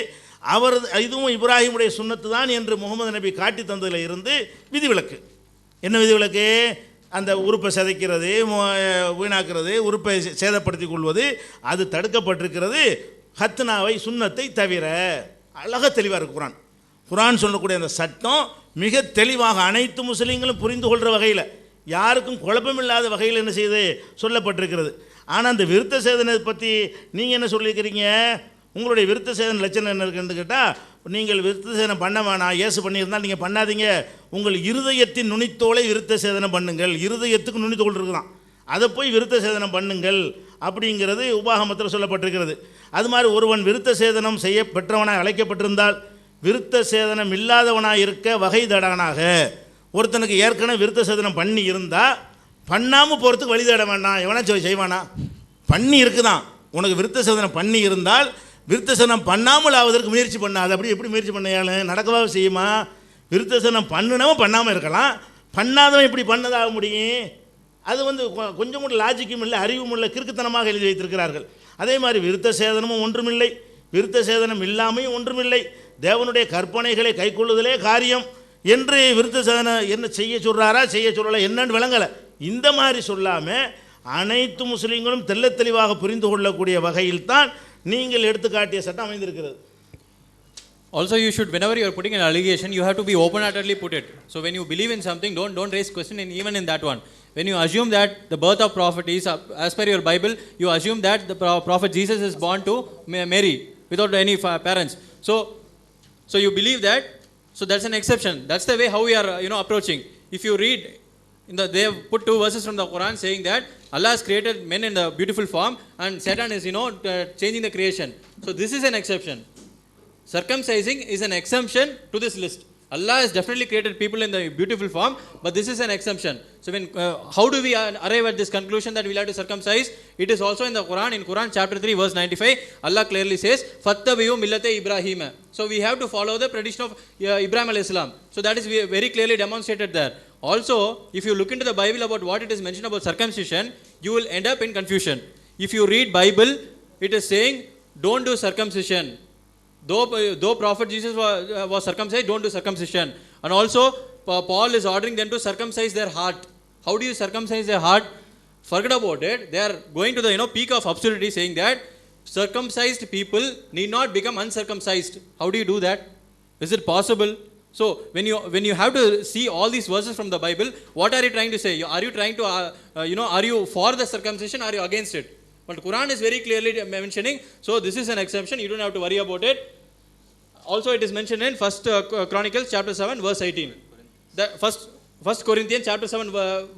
Speaker 6: அவர் இதுவும் இப்ராஹிமுடைய சுன்னத்து தான் என்று முகமது நபி காட்டி தந்ததில் இருந்து விதிவிலக்கு. என்ன விதிவிலக்கு? அந்த உறுப்பை சிதைக்கிறது, வீணாக்கிறது, உறுப்பை சேதப்படுத்தி கொள்வது அது தடுக்கப்பட்டிருக்கிறது, ஹத்னாவை சுன்னத்தை தவிர. அழகாக தெளிவாக இருக்கு குரான். குரான் சொல்லக்கூடிய அந்த சட்டம் மிக தெளிவாக அனைத்து முஸ்லீம்களும் புரிந்து கொள்கிற வகையில், யாருக்கும் குழப்பமில்லாத வகையில் என்ன செய்து சொல்லப்பட்டிருக்கிறது. ஆனால் அந்த விருத்த சேதனை பற்றி நீங்கள் என்ன சொல்லியிருக்கிறீங்க? உங்களுடைய விருத்த சேதன லட்சணம் என்ன இருக்குன்னு கேட்டால், நீங்கள் விருத்த சேதனம் பண்ண வேணாம், இயேசு பண்ணியிருந்தால் நீங்கள் பண்ணாதீங்க, உங்கள் இருதயத்தின் நுனித்தோலை விருத்த சேதனம் பண்ணுங்கள். இருதயத்துக்கு நுனித்தோல் இருக்குதான், அதை போய் விருத்த சேதனம் பண்ணுங்கள் அப்படிங்கிறது உபாகமத்தில் சொல்லப்பட்டிருக்கிறது. அது மாதிரி ஒருவன் விருத்த சேதனம் செய்ய பெற்றவனாக அழைக்கப்பட்டிருந்தால், விருத்த சேதனம் இல்லாதவனாக இருக்க வகை தடனாக, ஒருத்தனுக்கு ஏற்கனவே விருத்த சேதனம் பண்ணி இருந்தால் பண்ணாமல் போகிறதுக்கு வழி தேட வேண்டாம். எவனா செய்வானா? பண்ணி இருக்குதான், உனக்கு விருத்த சேதனம் பண்ணி இருந்தால் விருத்த சேதனம் பண்ணாமல் ஆவதற்கு முயற்சி பண்ணாது. அப்படி எப்படி முயற்சி பண்ணாலும் நடக்கவா செய்யுமா? விருத்த சேதனம் பண்ணினவன் பண்ணாமல் இருக்கலாம், பண்ணாதவன் எப்படி பண்ணதாக முடியும்? அது கொஞ்சம் கூட லாஜிக்கும் இல்லை, அறிவும் இல்லை, கிறுக்குத்தனமாக எழுதி வைத்திருக்கிறார்கள். அதே மாதிரி விருத்த சேதனமும் ஒன்றுமில்லை, விருத்த சேதனம் இல்லாமையும் ஒன்றுமில்லை, தேவனுடைய கற்பனைகளை கைக்கொள்ளுதலே காரியம் என்று விருத்த சேதனம் என்ன செய்ய சொல்கிறாரா செய்ய சொல்லலை என்னன்னு விளங்கலை. இந்த மாதிரி சொல்லாமல் அனைத்து முஸ்லீம்களும் தெள்ள தெளிவாக புரிந்து கொள்ளக்கூடிய வகையில் தான் நீங்கள் எடுத்து காட்டிய சட்டம் அமைந்திருக்கிறது.
Speaker 8: Also you should, whenever you are putting an allegation, you have to be open-heartedly put it. So when you believe in something, don't raise question even in that one. When you assume that the birth of prophet is, as per your Bible, you assume that the prophet Jesus is born to Mary without any parents. So you believe that, so that's an exception. That's the way how we are approaching. If you read, they have put 2 verses from the Quran saying that Allah has created men in the beautiful form and Satan is changing the creation. So this is an exception. Circumcising is an exemption to this list. Allah has definitely created people in the beautiful form, but this is an exemption. So when how do we arrive at this conclusion that we'll have to circumcise? It is also in the Quran. In Quran chapter 3 verse 95, Allah clearly says, "Fattabi'u millata Ibrahim." So we have to follow the tradition of Ibrahim alayhis salam. So that is very clearly demonstrated there. Also, if you look into the Bible about what it is mentioned about circumcision, you will end up in confusion. If you read Bible, it is saying, don't do circumcision. Though prophet Jesus was circumcised, don't do circumcision. And also, Paul is ordering them to circumcise their heart. How do you circumcise their heart? Forget about it. They are going to the peak of absurdity, saying that circumcised people need not become uncircumcised. How do you do that? Is it possible? So when you have to see all these verses from the Bible, what are you trying to say? Are you trying to are you for the circumcision? Are you against it? But Quran is very clearly mentioning. So this is an exception. You don't have to worry about it. Also, it is mentioned in First Chronicles chapter 7 verse 18. The First Corinthians chapter 7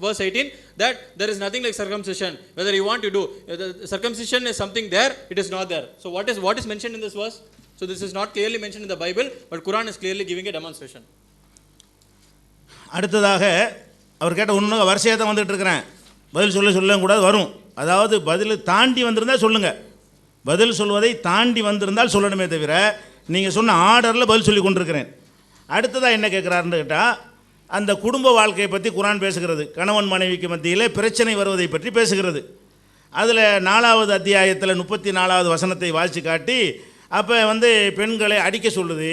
Speaker 8: verse 18, that there is nothing like circumcision. Whether you want to do the circumcision is something there, it is not there. So what is mentioned in this verse? So this is not clearly mentioned in the Bible, but Quran is clearly giving a demonstration.
Speaker 6: அடுத்ததாக அவர் கேட்ட ஒன்று வரிசையாக தான் வந்துட்டு இருக்கிறேன். பதில் சொல்ல கூடாது வரும். அதாவது பதில் தாண்டி வந்திருந்தால் சொல்லுங்கள். பதில் சொல்வதை தாண்டி வந்திருந்தால் சொல்லணுமே தவிர நீங்கள் சொன்ன ஆர்டரில் பதில் சொல்லி கொண்டிருக்கிறேன். அடுத்ததாக என்ன கேட்குறாருன்னு கேட்டால், அந்த குடும்ப வாழ்க்கையை பற்றி குரான் பேசுகிறது. கணவன் மனைவிக்கு மத்தியில் பிரச்சனை வருவதை பற்றி பேசுகிறது. அதில் 4வது அத்தியாயத்தில் 34வது வசனத்தை வாசித்து காட்டி, அப்போ பெண்களை அடிக்க சொல்லுது.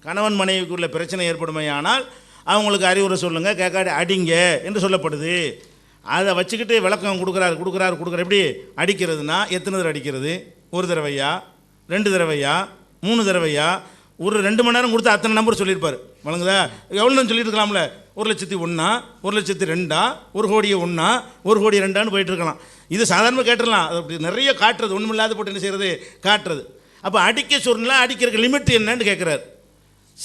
Speaker 6: கணவன் மனைவிக்குள்ள பிரச்சனை ஏற்படுமையானால் அவங்களுக்கு அறிவுரை சொல்லுங்கள், கேட்காடி அடிங்க என்று சொல்லப்படுது. அதை வச்சுக்கிட்டு விளக்கம் கொடுக்குறாரு. எப்படி அடிக்கிறதுனா, எத்தனை தடவை அடிக்கிறது? ஒரு தடவையா, 2 தடவையா, 3 தடவையா? ஒரு 2 மணி நேரம் கொடுத்தா அத்தனை நம்பர் சொல்லியிருப்பார். வழங்குதா? எவ்வளோன்னு சொல்லிட்டு இருக்கலாம்ல. 1,01,000, 1,02,000, 1,01,000, 1,02,000 போயிட்டு இருக்கலாம். இது சாதாரணமாக கேட்டுடலாம். அது அப்படி நிறைய காட்டுறது, ஒன்றுமில்லாத போட்டு என்ன செய்கிறது, காட்டுறது. அப்போ அடிக்க சொன்னால் அடிக்கிறதுக்கு லிமிட் என்னன்னு கேட்குறாரு.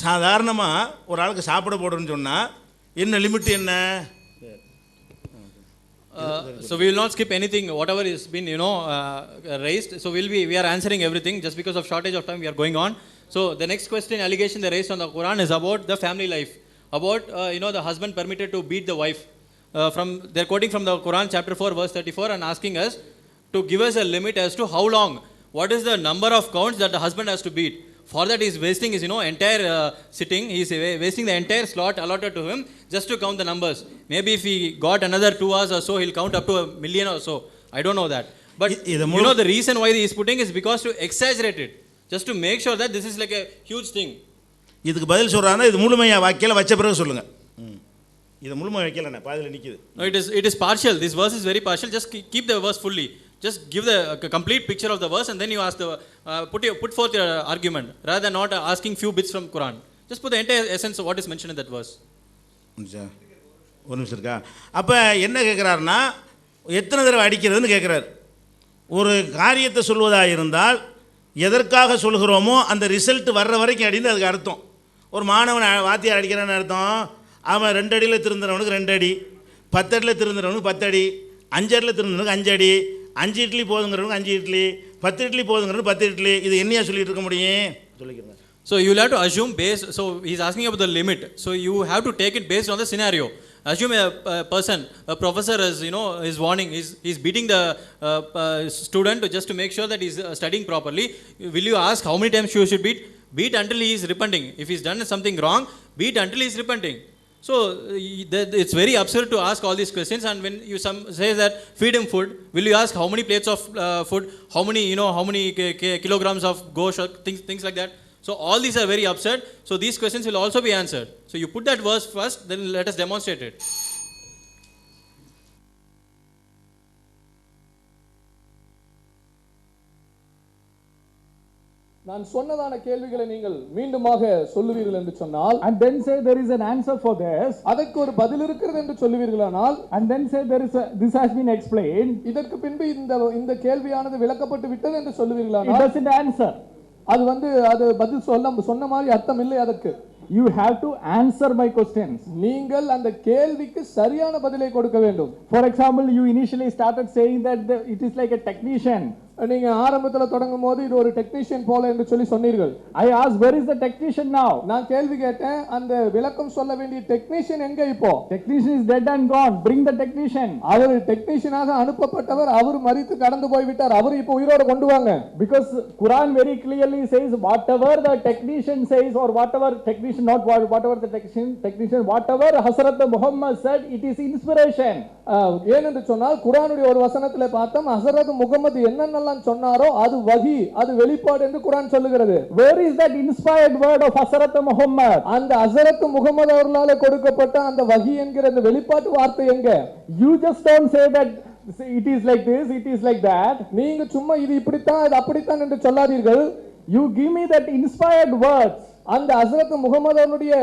Speaker 6: சாதாரணமாக ஒரு ஆளுக்கு சாப்பிட போடுறோன்னு சொன்னால் என்ன லிமிட் என்ன?
Speaker 8: So we will not skip anything, whatever has been raised. So we are answering everything. Just because of shortage of time, we are going on. So the next question, allegation they raised on the Quran is about the family life, about the husband permitted to beat the wife. They're quoting from the Quran chapter 4 verse 34 and asking us to give us a limit as to how long, what is the number of counts that the husband has to beat. For that he is wasting his entire sitting. He is wasting the entire slot allotted to him just to count the numbers. Maybe if he got another 2 hours or so, he'll count up to 1,000,000 or so. I don't know that. But the reason why he is putting is because to exaggerate it, just to make sure that this is like a huge thing.
Speaker 6: இதுக்கு பதில் சொல்றாங்க. இது முழுமையாக வாக்கியில் வச்ச பிறகு சொல்லுங்க. இது முழுமையாக வைக்கலண்ணா, பாதியில் நிற்கிது.
Speaker 8: No, it is partial. This verse is very partial. Just keep the verse fully. Just give the complete picture of the verse and then you ask put forth your argument rather than not asking few bits from Quran. Just put the entire essence of what is mentioned in that verse.
Speaker 6: ஒரு நிமிஷம் இருக்கா? அப்போ என்ன கேட்குறாருன்னா, எத்தனை தடவை அடிக்கிறதுன்னு கேட்குறாரு. ஒரு காரியத்தை சொல்வதாக இருந்தால் எதற்காக சொல்கிறோமோ அந்த ரிசல்ட் வர்ற வரைக்கும் அடிந்து அதுக்கு அர்த்தம். ஒரு மாணவன் வாத்தியார் அடிக்கிறான்னு அர்த்தம், அவன் 2 அடியில் திருந்துறவனுக்கு 2 அடி, 10 அடியில் திருந்துறவனுக்கு 10 அடி, 5 அடியில் திருந்துறவனுக்கு 5 அடி, 5 இட்லி போதுங்கிறவனுக்கு 5 இட்லி, 10 இட்லி போதுங்கிறவனுக்கு 10 இட்லி. இது என்னையா சொல்லிட்டு இருக்க முடியும்? சொல்லிக்கிறேன்.
Speaker 8: So you will have to assume based, so he's asking about the limit. So you have to take it based on the scenario. Assume a person, a professor is warning, he's beating the student just to make sure that he's studying properly. Will you ask how many times you should beat? Beat until he is repenting. If he's done something wrong, beat until he is repenting. So it's very absurd to ask all these questions. And when you say that feed him food, will you ask how many plates of food, how many kilograms of gosh, or things like that? So all these are very absurd. So these questions will also be answered. So you put that verse first, then let us demonstrate it.
Speaker 1: நான் சொன்னதான கேள்விகளை நீங்கள் மீண்டுமாக சொல்லுவீர்கள் என்று சொன்னால், and then say there is an answer for this, அதற்கு ஒரு பதில் இருக்கிறது என்று சொல்லுவீர்களானால், and then say this has been explained, இதற்கு பின்பு இந்த கேள்வியானது விளக்கப்பட்டு விட்டது என்று சொல்லுவீர்களானால், it doesn't answer. அது பதில் சொன்ன மாதிரி அர்த்தம் இல்லை. அதற்கு you have to answer my questions. நீங்கள் அந்த கேள்விக்கு சரியான பதிலை கொடுக்க வேண்டும். For example, you initially started saying that it is like a technician நீங்க ஆரம்பத்துல தொடங்கும் போது இது ஒரு டெக்னீஷியன் போல என்று சொல்லி சொன்னீர்கள். I asked where is the technician now? நான் கேள்வி கேட்டேன் அந்த விளக்கம் சொல்ல வேண்டிய டெக்னீஷியன் எங்க இப்போ? Technician is dead and gone. Bring the technician. அவர் டெக்னீஷியனாக அனுப்பப்பட்டவர், அவர் மரித்து கடந்து போய் விட்டார். அவர் இப்போ உயிரோட கொண்டு வாங்க. Because Quran very clearly says whatever the technician says or whatever technician not whatever the technician whatever Hazrat Muhammad said it is inspiration. ஏனென்று சொன்னால் குர்ஆனுடைய ஒரு வசனத்திலே பார்த்தோம் ஹஸரத் முகமது என்னென்னலாம் சொன்னாரோ அது வஹி, அது வெளிப்பாடு என்று குர்ஆன் சொல்லுகிறது. Where is that inspired word of Hazrat Muhammad? அந்த ஹஸரத் முகமது அவர்களால் கொடுக்கப்பட்ட அந்த வஹி என்கிற அந்த வெளிப்பாட்டு வார்த்தை எங்க? You just don't say that it is like this, it is like that. நீங்க சும்மா இது இப்படித்தான் இது அப்படித்தான் என்று சொல்லாதீர்கள். You give me that inspired words. அந்த ஹஸரத் முகமது அவருடைய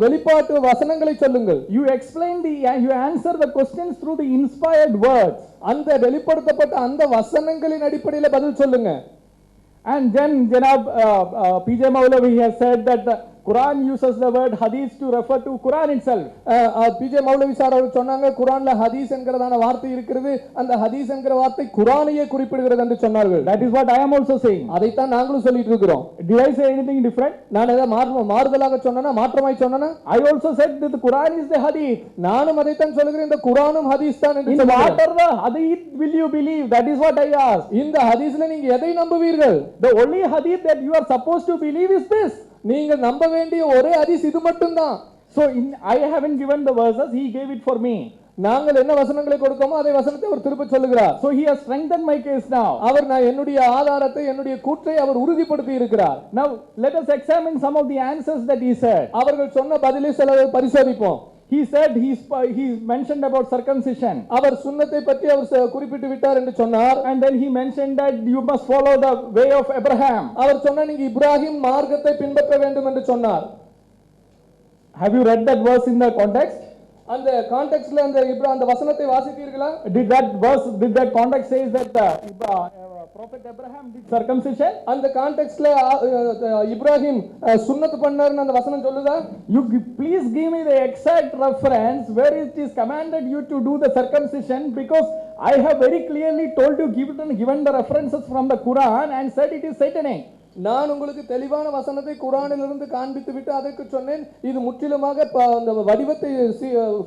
Speaker 1: வெளிப்பாட்டு வசனங்களை சொல்லுங்கள். You explain you answer the questions through the inspired words. அந்த வெளிப்படுத்தப்பட்ட அந்த வசனங்களின் அடிப்படையில் பதில் சொல்லுங்க. And then Janab PJ Maulavi has said that the Quran uses the word hadith to refer to Quran itself. PJ Maulavi sir அவர் சொன்னாங்க குர்ஆன்ல ஹதீஸ் என்கிறதான வார்த்தை இருக்கிறது, அந்த ஹதீஸ் என்கிற வார்த்தை குர்ஆனையே குறிப்பிடுகிறது என்று சொன்னார்கள். That is what I am also saying. அதை தான் நாங்களும் சொல்லிட்டு இருக்கிறோம். Did I say anything different? நான் ஏதாவது மாறுதலாக சொன்னேனா மாற்றமாய் சொன்னேனா? I also said that the Quran is the hadith. நானும் அதை தான் சொல்கிறேன், இந்த குர்ஆனும் ஹதீஸ் தான் என்று சொல்கிறேன். What are the hadith will you believe? That is what I asked. இந்த ஹதீஸ்ல நீங்க எதை நம்புவீர்கள்? The only hadith that you are supposed to believe is this. நீங்க நம்ப வேண்டிய ஒரே ஹதீஸ் இது மட்டும்தான். So I haven't given the verses, he gave it for me. நாங்கள் என்ன வசனங்களை கொடுத்தோமோ அதே வசனத்தை அவர் திரும்ப சொல்லுகிறார். So he has strengthened my case now. அவர் நான் என்னுடைய ஆதாரத்தை என்னுடைய கூற்றை அவர் உறுதிப்படுத்தி இருக்கிறார். Now let us examine some of the answers that he said. அவர்கள் சொன்ன பதிலை சில பரிசோதிப்போம். He said he mentioned about circumcision. அவர் சுன்னத்தை பற்றி அவர் குறிப்பிட்டு விட்டார் என்று சொன்னார். And then he mentioned that you must follow the way of Abraham. அவர் சொன்னார் நீங்க இப்ராஹிம் மார்க்கத்தை பின்பற்ற வேண்டும் என்று சொன்னார். Have you read that verse in the context? அந்த கான்டெக்ஸ்ட்ல அந்த வசனத்தை வாசித்தீர்களா? Did that context says that prophet Abraham did circumcision? அந்த கான்டெக்ஸ்ட்ல இப்ராஹிம் சுன்னத் பண்ணார்னு அந்த வசனம் சொல்லுதா? You please give me the exact reference where it is commanded you to do the circumcision, because I have very clearly told you given the references from the Quran and said it is satanic. நான் உங்களுக்கு தெளிவான வசனத்தை குர்ஆனிலிருந்து காண்பித்து விட்டு அதற்கு சொன்னேன் இது முற்றிலுமாக அந்த வடிவத்தை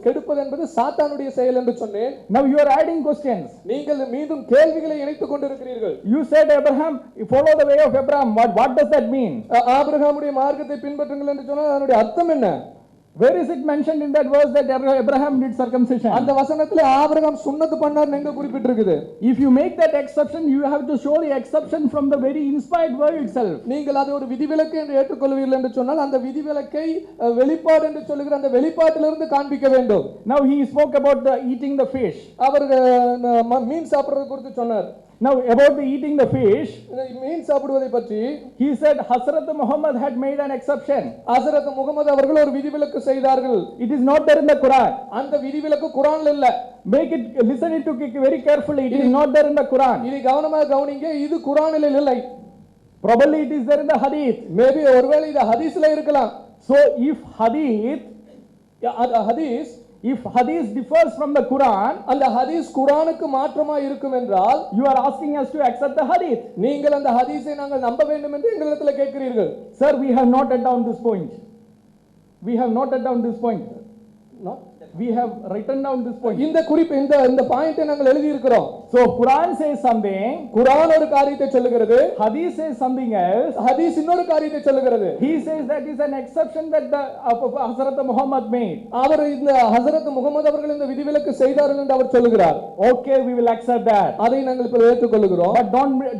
Speaker 1: கெடுப்பது என்பது சாத்தானுடைய செயல் என்று சொன்னேன். Now you are adding questions. நீங்கள் மீண்டும் கேள்விகளை இணைத்துக் கொண்டிருக்கிறீர்கள். You said Abraham, follow the way of Abraham. What does that mean? ஆபிரகாமுடைய மார்க்கத்தை பின்பற்றுங்கள் என்று சொன்னால் அதனுடைய அர்த்தம் என்ன? Where is it mentioned in that verse that Abraham did circumcision? அந்த வசனத்திலே ஆபிரகாம் சுன்னத் பண்ணார்னு எங்க குறிப்பிட்டிருக்குது? If you make that exception, you have to show the exception from the very inspired word itself. நீங்கள் அது ஒரு விதிவிலக்கு என்று ஏற்றுக்கொள்வீர்கள் என்று சொன்னால் அந்த விதிவிலக்கை வெளிப்பாடு என்று சொல்லுகிற அந்த வெளிப்பாட்டிலிருந்து காண்பிக்க வேண்டும். Now he spoke about the eating the fish. அவர் மீன் சாப்பிடுறது குறித்து சொன்னார். Now about the eating the fish, மீன் சாப்பிடுவதை பற்றி he said Hazrat Muhammad had made an exception. ஹஸரத் முகமது அவர்கள் ஒரு விதிவிலக்கு செய்தார்கள். It is not there in the Quran. அந்த விதிவிலக்கு குர்ஆன்ல இல்ல. Listen it to very carefully. It is not there in the Quran. இதை கவனமாக கவனிங்க, இது குர்ஆனில் இல்லை. Probably it is there in the hadith. Maybe ஒருவேளை இது ஹதீஸ்ல இருக்கலாம். So if hadith differs from the Quran, அந்த ஹதீஸ் குர்ஆனுக்கு மாற்றமா இருக்கும் என்றால் you are asking us to accept the hadith. நீங்கள் அந்த ஹதீஸை நாங்கள் நம்ப வேண்டும் என்று எங்களிடத்தில் கேட்கிறீர்கள். Sir, we have noted down this point. No, we have written down this point. இந்த குறிப்பு இந்த பாயிண்டை நாங்கள் எழுதி இருக்கிறோம். So Quran says something, குர்ஆன் ஒரு காரியத்தை சொல்லுகிறது. Hadith says something else, ஹதீஸ் இன்னொரு காரியத்தை சொல்லுகிறது. He says that is an exception that the Hazrat Muhammad made. அவர் இந்த ஹஸரத் முகமது அவர்கள் இந்த விதிவிலக்கு செய்தார்கள் என்று அவர் சொல்லுகிறார். Okay, we will accept that. அதை நாங்கள் இப்ப ஏற்றுக்கொள்கிறோம். But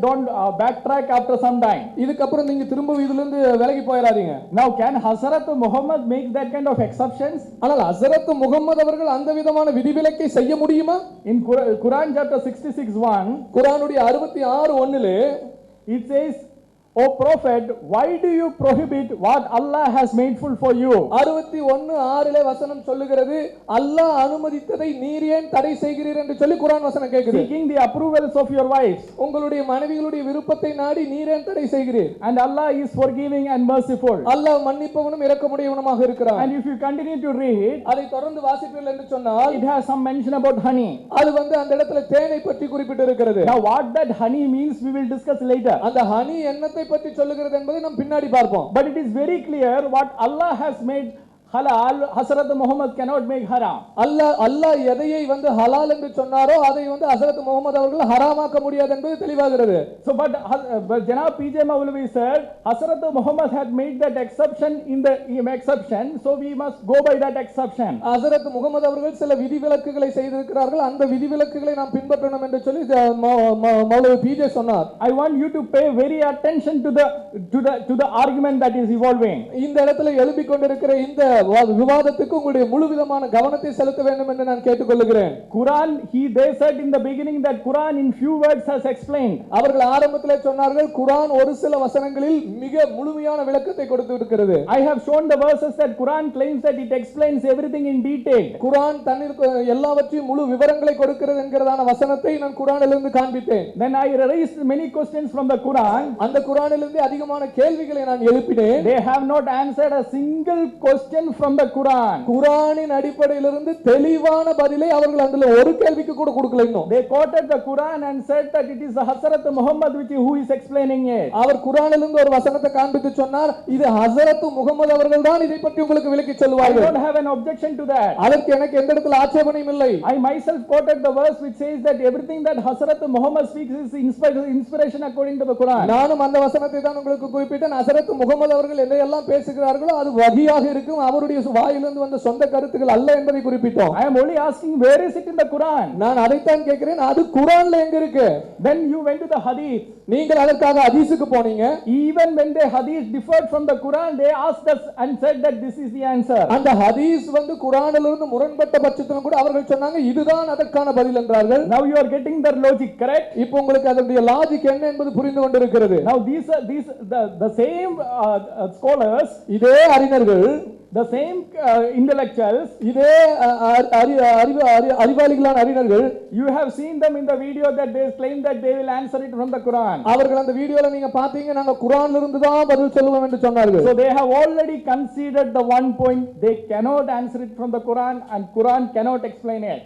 Speaker 1: don't backtrack after some time. இதுக்கு அப்புறம் நீங்க திரும்ப இதிலிருந்து விலகி போயிராதீங்க. Now can Hazrat Muhammad make that kind of exceptions? ஆனால் ஹஸரத் முகமது அவர்கள் அந்த விதமான விதிவிலக்கை செய்ய முடியுமா? In Quran chapter 66:1, குர்ஆனுடைய 66:1 it says O prophet, why do you prohibit what Allah has made full for you?
Speaker 7: 61:6 வசனம் சொல்லுகிறது, அல்லாஹ் அனுமதித்ததை நீர் ஏன் தடை செய்கிறீர் என்று சொல்லி குர்ஆன் வசனம் கேக்குது.
Speaker 1: Seeking the approvals of your wives.
Speaker 7: உங்களுடைய மனைவிகளுடைய விருப்பத்தை நாடி நீர் ஏன் தடை செய்கிறீர்?
Speaker 1: And Allah is forgiving and merciful.
Speaker 7: அல்லாஹ் மன்னிப்பவனும் இரக்கமுடையவனுமாக இருக்கிறார்.
Speaker 1: And if you continue to read,
Speaker 7: அதை தொடர்ந்து வாசிப்பீர்கள் என்று சொன்னால்,
Speaker 1: it has some mention about honey.
Speaker 7: அது அந்த இடத்துல தேனை பற்றி குறிப்பிட்டு இருக்கிறது.
Speaker 1: Now what that honey means we will discuss later.
Speaker 7: அந்த ஹனி என்னத்தை பற்றி சொல்லுகிறது என்பதை நாம் பின்னாடி பார்ப்போம்.
Speaker 1: But it is very clear what Allah has made halal, Hazrat Muhammad cannot make haram.
Speaker 7: அல்லாஹ் எதையை ஹலால் என்று சொன்னாரோ அதை ஹஸரத் முஹம்மது அவர்கள் ஹராமாக்க முடியாது என்பது தெளிவாகிறது.
Speaker 1: So but Janab PJ Maulavi said Hazrat Muhammad had made that exception in the exception, so we must go by that exception.
Speaker 7: ஹஸரத் முஹம்மது அவர்கள் சில விதிவிலக்குகளை செய்திருக்கிறார்கள், அந்த விதிவிலக்குகளை நாம் பின்பற்றணும் என்று சொல்லி மௌலவி பிஜே சொன்னார்.
Speaker 1: I want you to pay very attention to the argument that is evolving.
Speaker 7: இந்த இடத்துல எழுப்பிக் கொண்டிருக்கிற இந்த விவாதத்துக்கு உங்களுடைய முழுவிதமான கவனத்தை செலுத்த வேண்டும் என்று நான் கேட்டுக்கொள்கிறேன்.
Speaker 1: Quran, they said in the beginning that Quran in few words has explained.
Speaker 7: அவர்கள் ஆரம்பத்திலே சொன்னார்கள் குர்ஆன் ஒரு சில வசனங்களில் மிக முழுமையான விளக்கத்தை கொடுத்து இருக்கிறது.
Speaker 1: I have shown the verses that Quran claims that it explains everything in detail.
Speaker 7: குர்ஆன் தன்னிற்கு எல்லாவற்றையும் முழு விவரங்களை கொடுக்கிறது என்கிறதான வசனத்தை நான் குர்ஆனிலிருந்து காண்பித்தேன்.
Speaker 1: Then I raised many questions from the Quran.
Speaker 7: அந்த குர்ஆனிலிருந்து அதிகமான கேள்விகளை நான் எழுப்பினேன்.
Speaker 1: They have not answered a single question from the Quran.
Speaker 7: குர்ஆனின் அடிப்படையிலிருந்து தெளிவான பதிலை அவர்கள் அதுல ஒரு கேள்விக்கு கூட கொடுக்கல இன்னும்.
Speaker 1: They quoted the Quran and said that it is the Hazrat Muhammad who is explaining it.
Speaker 7: அவர் குர்ஆனிலிருந்து ஒரு வசனத்தை காண்பித்து சொன்னார், இது ஹஸரத் முஹம்மது அவர்கள் தான் இதை பற்றி உங்களுக்கு விளக்கி சொல்வார்கள்.
Speaker 1: I don't have an objection to that.
Speaker 7: அதற்கு எனக்கு எந்த இடத்துல ஆட்சேபனையும் இல்லை.
Speaker 1: I myself quoted the verse which says that everything that Hazrat Muhammad speaks is inspiration according to the Quran.
Speaker 7: நானும் அந்த வசனத்தை தான் உங்களுக்கு குறிப்பிட்டேன். ஹஸரத் முஹம்மது அவர்கள் எதையெல்லாம் பேசுகிறார்களோ அது வஹியாக இருக்கும், அவருடைய வாயிலிருந்து வந்த சொந்த கருத்துக்கள் அல்ல என்பதை குறிப்பிட்டோம்.
Speaker 1: I am only asking where is it in the Quran?
Speaker 7: நான் அதைத்தான் கேட்கிறேன், அது குர்ஆன்ல எங்க இருக்கு?
Speaker 1: Then you went to the hadith.
Speaker 7: நீங்கள் அதற்காக ஹதீஸுக்கு போனீங்க.
Speaker 1: Even when the hadith differed from the Quran, they asked us and said that this is the answer.
Speaker 7: அந்த ஹதீஸ் குர்ஆனிலிருந்து முரண்பட்ட பட்சத்திலும் கூட அவர்கள் சொன்னாங்க இதுதான் அதற்கான பதில் என்றார்கள்.
Speaker 1: Now you are getting their logic correct.
Speaker 7: இப்போ உங்களுக்கு அதனுடைய லாஜிக் என்ன என்பது புரிந்து கொண்டிருக்கிறது.
Speaker 1: Now the same scholars,
Speaker 7: இதே அறிஞர்கள்,
Speaker 1: the same intellectuals,
Speaker 7: இதே அறிவாளிகளான அறிஞர்கள்,
Speaker 1: you have seen them in the video that they claim that they will answer it from the Quran.
Speaker 7: அவர்கள் அந்த வீடியோல நீங்க பாத்தீங்க நாங்க குர்ஆன்ல இருந்து தான் பதில் சொல்லுவோம் என்று சொன்னார்கள்.
Speaker 1: So they have already considered the one point, they cannot answer it from the Quran and Quran cannot explain it.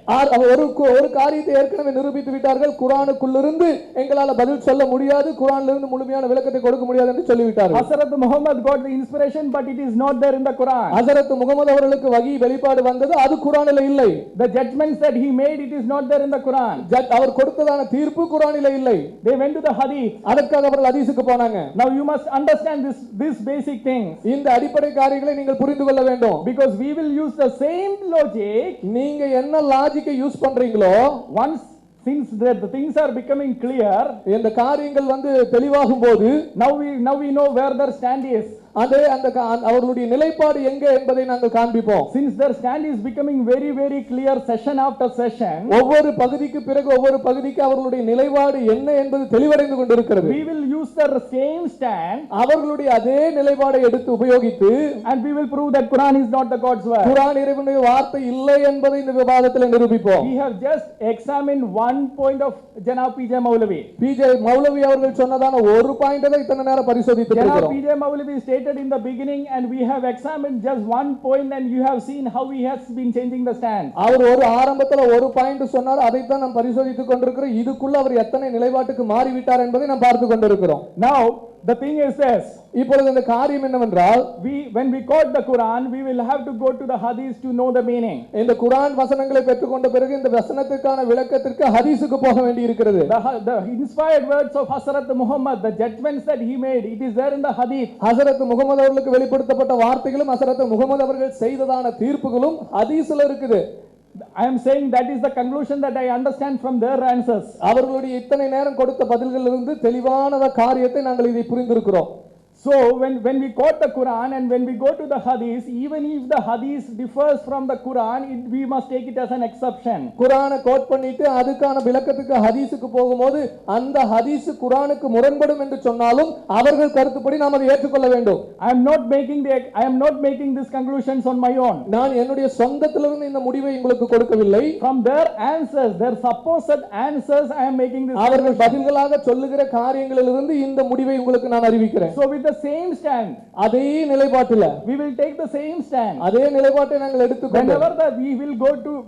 Speaker 7: ஒரு காரியத்தை ஏற்கனவே நிரூபித்து விட்டார்கள், குர்ஆனுக்குள்ளிருந்து எங்களால பதில் சொல்ல முடியாது, குர்ஆன்ல இருந்து முழுமையான விளக்கத்தை கொடுக்க முடியாது என்று சொல்லிவிட்டார்கள்.
Speaker 1: Hazrat Muhammad got the inspiration but it is not there in the Quran.
Speaker 7: ஹஸரத் முஹம்மது அவர்களுக்கு வஹி வெளிப்பாடு வந்தது, அது குர்ஆனிலே இல்லை.
Speaker 1: The judgments that he made, it is not there in the Quran.
Speaker 7: அவர் கொடுத்ததான தீர்ப்பு குர்ஆனிலே இல்லை.
Speaker 1: They went to the hadith.
Speaker 7: அதற்காக அவர்கள் ஹதீஸுக்கு போனாங்க.
Speaker 1: Now you must understand this basic things.
Speaker 7: இந்த அடிப்படை காரியங்களை நீங்கள் புரிந்து கொள்ள வேண்டும்.
Speaker 1: Because we will use the same logic.
Speaker 7: நீங்க என்ன லாஜிக்கை யூஸ் பண்றீங்களோ,
Speaker 1: once since the things are becoming clear,
Speaker 7: இந்த காரியங்கள் தெளிவாகும் போது,
Speaker 1: now we know where their stand is.
Speaker 7: அவர்களுடைய நிலைப்பாடு எங்க என்பதை நாங்கள் காண்பிப்போம்.
Speaker 1: Since their stand is becoming very very clear session after session,
Speaker 7: ஒவ்வொரு பகுதிக்கு பிறகு ஒவ்வொரு பகுதிக்கு அவர்களுடைய நிலைப்பாடு என்ன என்பது தெளிவடைந்து கொண்டிருக்கிறது.
Speaker 1: we will use their same stand,
Speaker 7: அவர்களுடைய அதே நிலைப்பாடை எடுத்து உபயோகித்து,
Speaker 1: and we will prove that Quran is not the God's word.
Speaker 7: குர்ஆன் இறைவனுடைய வார்த்தை இல்லை என்பதை இந்த விவாதத்தில் நிரூபிப்போம்.
Speaker 1: We have just examined one point of Janab PJ Maulavi.
Speaker 7: PJ Maulavi அவர்கள் சொன்னதான ஒரு பாயிண்ட் தான் இத்தனை நேரம் பரிசோதித்து இருக்கிறோம்.
Speaker 1: Janab PJ Maulavi stated in the beginning and we have examined just one point and you have seen how he has been changing the stand.
Speaker 7: அவர் ஒரு ஆரம்பத்துல ஒரு பாயிண்ட் சொன்னார், அதை தான் நாம் பரிசோதித்துக் கொண்டிருக்கிறோம். இதுக்குள்ள அவர் எத்தனை நிலைப்பாட்டுக்கு மாறிவிட்டார் என்பதை நாம் பார்த்து கொண்டிருக்கிறோம்.
Speaker 1: Now the thing is this,
Speaker 7: இப்பொழுது இந்த காரியம் என்னவென்றால்,
Speaker 1: when we quote the Quran we will have to go to the hadith to know the meaning.
Speaker 7: இந்த குர்ஆன் வசனங்களை பெற்றுக்கொண்ட பிறகு இந்த வசனத்துக்கான விளக்கத்திற்கு ஹதீஸுக்கு போக வேண்டி இருக்கிறது.
Speaker 1: The inspired words of Hazrat Muhammad, the judgments that he made, it is there in the hadith.
Speaker 7: ஹஸரத் முஹம்மது அவர்களுக்கு வெளிப்படுத்தப்பட்ட வார்த்தைகளும் ஹஸரத் முஹம்மது அவர்கள் செய்ததான தீர்ப்புகளும் ஹதீஸ்ல இருக்குது.
Speaker 1: I am saying that is the conclusion that I understand from their answers.
Speaker 7: அவர்களுடைய இத்தனை நேரம் கொடுத்த பதில்களிலிருந்து தெளிவான காரியத்தை நாங்கள் இதை புரிந்திருக்கிறோம்.
Speaker 1: So when we quote the Quran and when we go to the Hadith, even if the Hadith differs from the Quran, we must take it as an exception.
Speaker 7: குர்ஆனை கோட் பண்ணிட்டு அதுக்கான விளக்கத்துக்கு ஹதீஸுக்கு போகும்போது அந்த ஹதீஸ் குர்ஆனுக்கு முரண்படும் என்று சொன்னாலும் அவர்கள் கருத்துப்படி நாம் அதை ஏற்றுக்கொள்ள வேண்டும்.
Speaker 1: I am not making these conclusions on my own.
Speaker 7: நான் என்னுடைய சொந்தத்திலிருந்து இந்த முடிவை உங்களுக்கு கொடுக்கவில்லை.
Speaker 1: From their answers, their supposed answers, I am making this.
Speaker 7: அவர்கள் பதில்களாக சொல்லுகிற காரியங்களிலிருந்து இந்த முடிவை உங்களுக்கு நான் அறிவிக்கிறேன்.
Speaker 1: So with the same stand,
Speaker 7: அதே நிலைப்பாட்டில்
Speaker 1: we will take the same stand.
Speaker 7: அதே நிலைப்பாட்டை நாங்கள் எடுத்துக்கொண்டு
Speaker 1: Whenever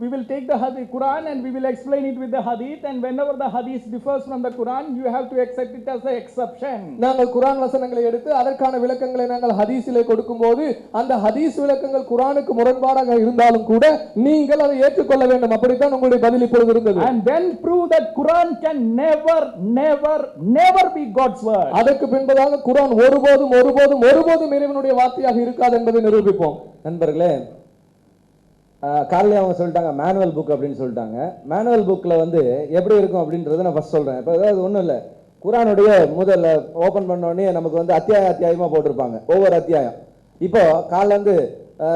Speaker 1: we will take the Hadith Quran and we will explain it with the Hadith, and whenever the Hadith differs from the Quran, you have to accept it as an exception.
Speaker 7: நாங்கள் குர்ஆன் வசனங்களை எடுத்து அதற்கான விளக்கங்களை நாங்கள் ஹதீஸிலே கொடுக்கும்போது அந்த ஹதீஸ் விளக்கங்கள் குர்ஆனுக்கு முரண்பாடாக இருந்தாலும் கூட நீங்கள் அதை ஏற்றுக்கொள்ள வேண்டும். அப்படித்தான் உங்களுடைய பதில் இப்பொழுது இருந்தது.
Speaker 1: And then prove that Quran can never be God's word.
Speaker 7: அதற்கு பின்பதாக குர்ஆன் ஒருபோதும் இறைவனுடைய வார்த்தையாக இருக்காது என்பதை நிரூபிப்போம். நண்பர்களே, காலையில அவங்க சொல்லிட்டாங்க மேனுவல் புக் அப்படின்னு சொல்லிட்டாங்க. மேனுவல் புக்ல வந்து எப்படி இருக்கும் அப்படின்றத நான் ஃபர்ஸ்ட் சொல்றேன். இப்போ அதாவது ஒன்றும் இல்லை, குர்ஆனுடைய முதல்ல ஓபன் பண்ண உடனே நமக்கு வந்து அத்தியாயமா போட்டிருப்பாங்க, ஒவ்வொரு அத்தியாயம். இப்போ காலைல வந்து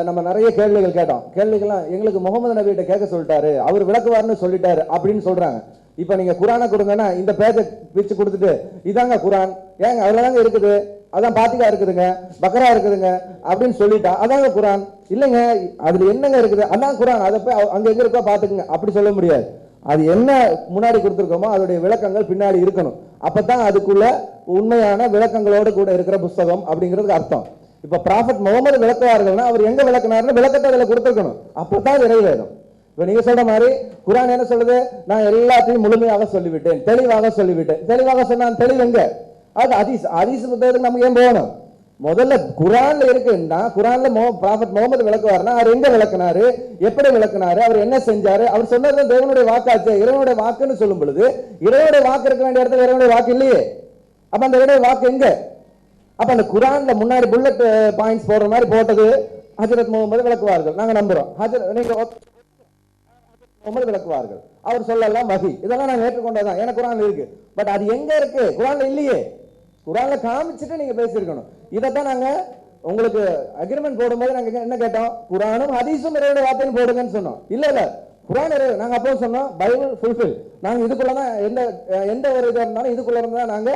Speaker 7: நம்ம நிறைய கேள்விகள் கேட்டோம். கேள்விகள்லாம் எங்களுக்கு முகமது நபிகிட்ட கேட்க சொல்லிட்டாரு, அவர் விளக்குவார்னு சொல்லிட்டாரு அப்படின்னு சொல்றாங்க. இப்போ நீங்க குர்ஆனை கொடுங்கன்னா இந்த பேஜை பிரிச்சு கொடுத்துட்டு இதாங்க குர்ஆன், ஏங்க அதுல தாங்க இருக்குது, அதான் பாத்திகா இருக்குதுங்க, பக்ரா இருக்குதுங்க அப்படின்னு சொல்லிட்டா அதாங்க குர்ஆன். இல்லைங்க அதுல என்னங்க இருக்குது, அதான் குர்ஆன், அதை போய் அங்க எங்க இருக்கோ பாத்துக்குங்க அப்படி சொல்ல முடியாது. அது என்ன முன்னாடி கொடுத்துருக்கோமோ அதோடைய விளக்கங்கள் பின்னாடி இருக்கணும். அப்பதான் அதுக்குள்ள உண்மையான விளக்கங்களோடு கூட இருக்கிற புஸ்தகம் அப்படிங்கிறதுக்கு அர்த்தம். இப்ப ப்ராஃபட் முகமது விளக்குவார்கள்னா அவர் எங்க விளக்குனாருன்னு விளக்கத்தை அதில் கொடுத்துருக்கணும். அப்பதான் இறைவேதம். இப்ப நீங்க சொல்ற மாதிரி குர்ஆன் என்ன சொல்லுது, நான் எல்லாத்தையும் முழுமையாக சொல்லிவிட்டேன், தெளிவாக சொல்லிவிட்டேன். தெளிவாக சொன்னா தெளிவு எங்க? அது ஹதீஸ் புத்தகத்துக்கு நம்ம ஏன் போகணும்? முதல்ல குர்ஆன்ல இருக்குன்னா குர்ஆன்ல ப்ராஃபட் முகமது விளக்குவார்னா அவர் எங்க விளக்குனாரு, எப்படி விளக்குனாரு, அவர் என்ன செஞ்சாரு, அவர் சொன்னது தேவனுடைய வாக்காச்சு. இறைவனுடைய வாக்குன்னு சொல்லும் பொழுது இறைவனுடைய வாக்கு இருக்க வேண்டிய இடத்துல இறைவனுடைய வாக்கு இல்லையே. அப்ப அந்த இறைவனுடைய வாக்கு எங்க? அப்ப அந்த குர்ஆன்ல முன்னாடி புல்லட் பாயிண்ட்ஸ் போடுற மாதிரி போட்டது ஹஜ்ரத் முகமது விளக்குவார்கள், நாங்க நம்புறோம். முகமது விளக்குவார்கள், அவர் சொல்லலாம் வஹி, இதெல்லாம் நாங்க ஏற்றுக்கொண்டதான், ஏன்னா குர்ஆன்ல இருக்கு. பட் அது எங்க இருக்கு? குர்ஆன்ல இல்லையே. குர்ஆன்ல காமிச்சிட்டு நீங்க பேசியிருக்கணும். இதைத்தான் நாங்க உங்களுக்கு அக்ரிமெண்ட் போடும்போது நாங்க என்ன கேட்டோம், குர்ஆனும் ஹதீஸும் இறைவனுடைய வார்த்தைன்னு போடுங்கன்னு சொன்னோம். இல்ல குர்ஆன் இறைவன், நாங்க அப்போ சொன்னோம் பைபிள் ஃபுல்ஃபில், நாங்க இதுக்குள்ளதான் எந்த ஒரு இதா இருந்தாலும் இதுக்குள்ள இருந்தா நாங்க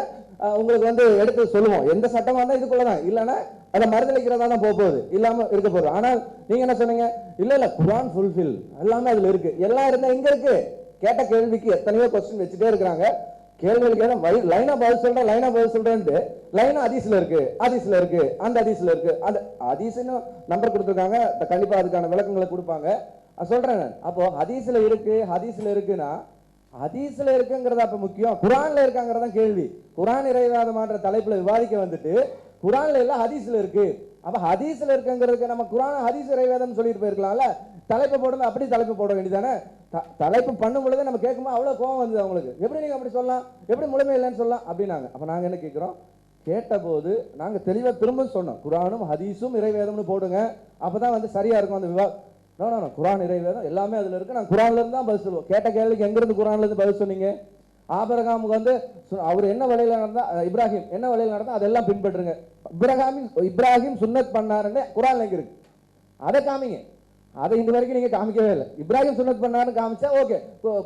Speaker 7: உங்களுக்கு வந்து எடுத்து சொல்லுவோம். எந்த சட்டமா இருந்தா இதுக்குள்ளதான், இல்லைன்னா அதை மறுதளிக்கிறதா தான் போகுது, இல்லாம இருக்க போகுது. ஆனால் நீங்க என்ன சொன்னீங்க, இல்ல குர்ஆன் ஃபுல்ஃபில் எல்லாமே அதுல இருக்கு. எல்லாம் இருந்தா எங்க இருக்கு? கேட்ட கேள்விக்கு எத்தனையோ கொஸ்டின் வச்சுட்டே இருக்கிறாங்க. கேள்விகளுக்கு லைனா பதில் சொல்றேன்ட்டு லைனா ஹதீஸ்ல இருக்கு, அந்த ஹதீஸ்ல இருக்கு, அந்த ஹதீஸ்னு நம்பர் கொடுத்துருக்காங்க. கண்டிப்பா அதுக்கான விளக்கங்களை கொடுப்பாங்க. சொல்றேன் நான். அப்போ ஹதீஸ்ல இருக்குன்னா ஹதீஸ்ல இருக்குங்கிறத அப்ப முக்கியம், குர்ஆன்ல இருக்காங்கிறதா கேள்வி. குர்ஆன் இறைவாதமான்ற தலைப்புல விவாதிக்க வந்துட்டு குர்ஆன்ல இல்ல ஹதீஸ்ல இருக்கு. அப்ப ஹதீஸ்ல இருக்குங்கிறதுக்கு நம்ம குர்ஆன் ஹதீஸ் இறைவாதம் சொல்லிட்டு போயிருக்கலாம்ல. தலைப்பு போடுறது அப்படி தலைப்பு போட வேண்டியதானே. தலைப்பு பண்ணும் பொழுது நம்ம கேட்கும்போது அவ்வளவு கோவம் வந்தது அவங்களுக்கு. எப்படி நீங்க அப்படி சொல்லலாம், எப்படி முழுமை இல்லைன்னு சொல்லலாம் அப்படின்னாங்க. அப்ப நாங்க என்ன கேட்கிறோம், கேட்டபோது நாங்க தெளிவா திரும்ப சொன்னோம், குர்ஆனும் ஹதீஸும் இறைவேதம்னு போடுங்க, அப்பதான் வந்து சரியா இருக்கும் அந்த விவாதம். நோ குர்ஆன் இறைவேதம் எல்லாமே அதுல இருக்கு, நாங்க குர்ஆன்ல இருந்து தான் பதில் சொல்லுவோம். கேட்ட கேள்விக்கு எங்க இருந்து குர்ஆன்ல இருந்து பதில் சொன்னீங்க? ஆபிரகாமுக்கு வந்து அவர் என்ன வழியில நடந்தா, இப்ராஹிம் என்ன வழியில நடந்தா அதெல்லாம் பின்பற்றுங்க. இப்ராஹிம் சுன்னத் பண்ணாருன்னு குர்ஆன்ல எங்க இருக்கு? அதை காமிங்க. அதை இந்த வரைக்கும் நீங்க காமிக்கவே இல்லை. இப்ராஹிம் சுன்னத் பண்ணாருன்னு காமிச்சா ஓகே,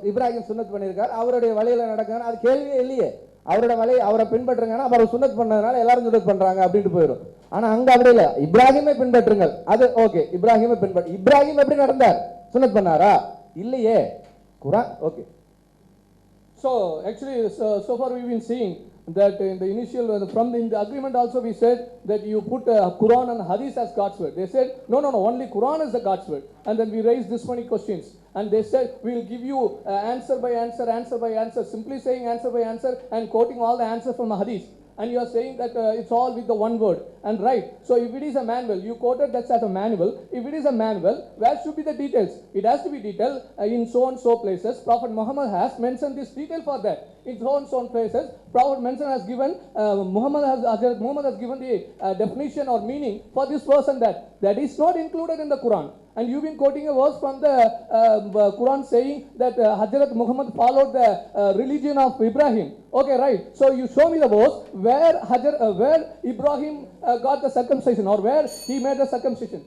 Speaker 7: இப்ராஹிம் சுன்னத் பண்ணியிருக்காரு, அவருடைய வழியில நடக்காரு, அது கேள்வியே இல்லையே. அவரோட வழி அவரை பின்பற்றுங்கன்னா அவர் சுன்னத் பண்ணதுனால எல்லாரும் சுன்னத் பண்றாங்க அப்படின்ட்டு போயிடும். ஆனா அங்க அப்படி இல்லை, இப்ராஹிமை பின்பற்றுங்கள், அது ஓகே. இப்ராஹிமை பின்பற்று, இப்ராஹிம் எப்படி நடந்தார், சுன்னத் பண்ணாரா? இல்லையே. குர்ஆன் okay.
Speaker 9: So actually, so far we've been seeing that in the initial, in the agreement also we said that you put Quran and Hadith as God's word. They said no, only Quran is the God's word. And then we raised this many questions, and they said we will give you answer by answer, simply saying answer by answer and quoting all the answers from the Hadith. And you are saying that it's all with the one word. And right, so if it is a manual, you quoted that as a manual. If it is a manual, where should be the details? It has to be detailed in so and so places. Prophet Muhammad has mentioned this detail for that. In so and so places, Prophet has given, Muhammad has given the definition or meaning for this person that is not included in the Quran. And you've been quoting a verse from the Quran saying that Hazrat Muhammad followed the religion of Ibrahim. Okay, right. So you show me the verse where Ibrahim got the circumcision, or where he made the circumcision.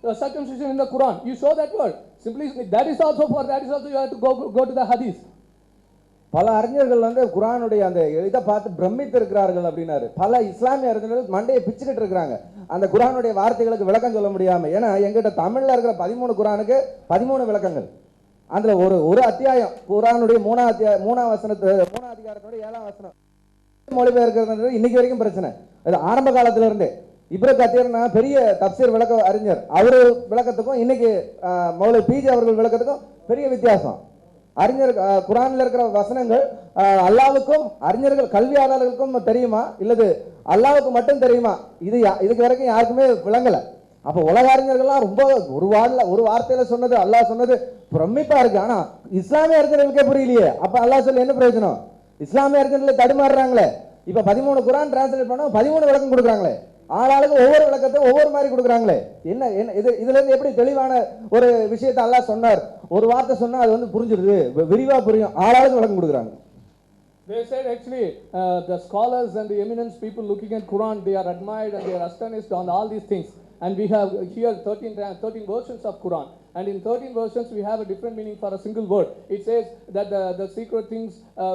Speaker 9: The circumcision in the Quran. You show that word. Simply, that is also you have to go to the hadith.
Speaker 7: பல அறிஞர்கள் வந்து குர்ஆனுடைய அந்த இதை பார்த்து பிரமித்து இருக்கிறார்கள் அப்படின்னாரு. பல இஸ்லாமிய அறிஞர்கள் மண்டையை பிச்சுக்கிட்டு இருக்கிறாங்க அந்த குர்ஆனுடைய வார்த்தைகளுக்கு விளக்கம் சொல்ல முடியாம. ஏன்னா எங்கிட்ட தமிழ்ல இருக்கிற 13 குர்ஆனுக்கு 13 விளக்கங்கள். அதுல ஒரு அத்தியாயம் குர்ஆனுடைய 3ஆம் அதிகாரத்தோட 7ஆம் வசனம் மொழிபெயர்க்கிறது இன்னைக்கு வரைக்கும் பிரச்சனை. அது ஆரம்ப காலத்துல இருந்தே இப்ரா கத்தீர்னா பெரிய தப்சீர் விளக்க அறிஞர், அவரு விளக்கத்துக்கும் இன்னைக்கு மௌலவி பிஜே அவர்கள் விளக்கத்துக்கும் பெரிய வித்தியாசம். அறிஞர் குர்ஆன்ல இருக்கிற வசனங்கள் அல்லாஹ்வுக்கும் அறிஞர்கள் கல்வியாளர்களுக்கும் தெரியுமா இல்லது அல்லாஹ்வுக்கு மட்டும் தெரியுமா? இதுக்கு வரைக்கும் யாருக்குமே விளங்கல. அப்ப உலக அறிஞர்கள்லாம் ரொம்ப ஒரு வார்த்தையில சொன்னது அல்லாஹ் சொன்னது பிரமிப்பா இருக்கு. ஆனா இஸ்லாமிய அறிஞர்களுக்கே புரியலையே. அப்ப அல்லாஹ் சொல்லி என்ன பிரயோஜனம்? இஸ்லாமிய அறிஞர்கள் தடுமாறுறாங்களே. இப்ப 13 குர்ஆன் டிரான்ஸ்லேட் பண்ணா 13 விளக்கம் கொடுக்குறாங்களே. ஆளாளுக்கு ஒவ்வொரு விளக்கத்தை ஒவ்வொரு மாதிரி கொடுக்குறாங்களே. என்ன இதுல இருந்து எப்படி தெளிவான ஒரு விஷயத்தை அல்லாஹ் சொன்னார்? ஒரு வார்த்தை சொன்னா அது வந்து புரிஞ்சிருது, விரிவா புரியும். ஆளாளுக்கு விளக்கம் கொடுக்குறாங்க.
Speaker 9: They said actually the scholars and the eminent people looking at Quran, they are admired and they are astonished on all these things. And we have here 13 versions of Quran. And in 13 versions, we have a different meaning for a single word. It says that the secret things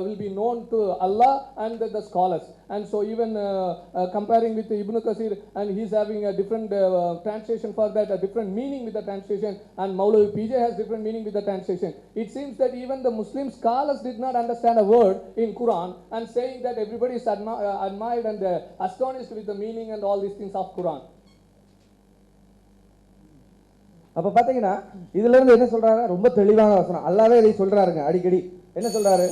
Speaker 9: will be known to Allah and the scholars. And so even comparing with Ibn Kathir, and he's having a different translation for that, a different meaning with the translation. And Maulavi PJ has different meaning with the translation. It seems that even the Muslim scholars did not understand a word in Quran, and saying that everybody is admired and astonished with the meaning and all these things of Quran.
Speaker 7: அப்ப பாத்தீங்கன்னா இதுல இருந்து என்ன சொல்றாங்க? ரொம்ப தெளிவான வசனம். அல்லாஹ்வே இதை சொல்றாருங்க அடிக்கடி. என்ன சொல்றாரு?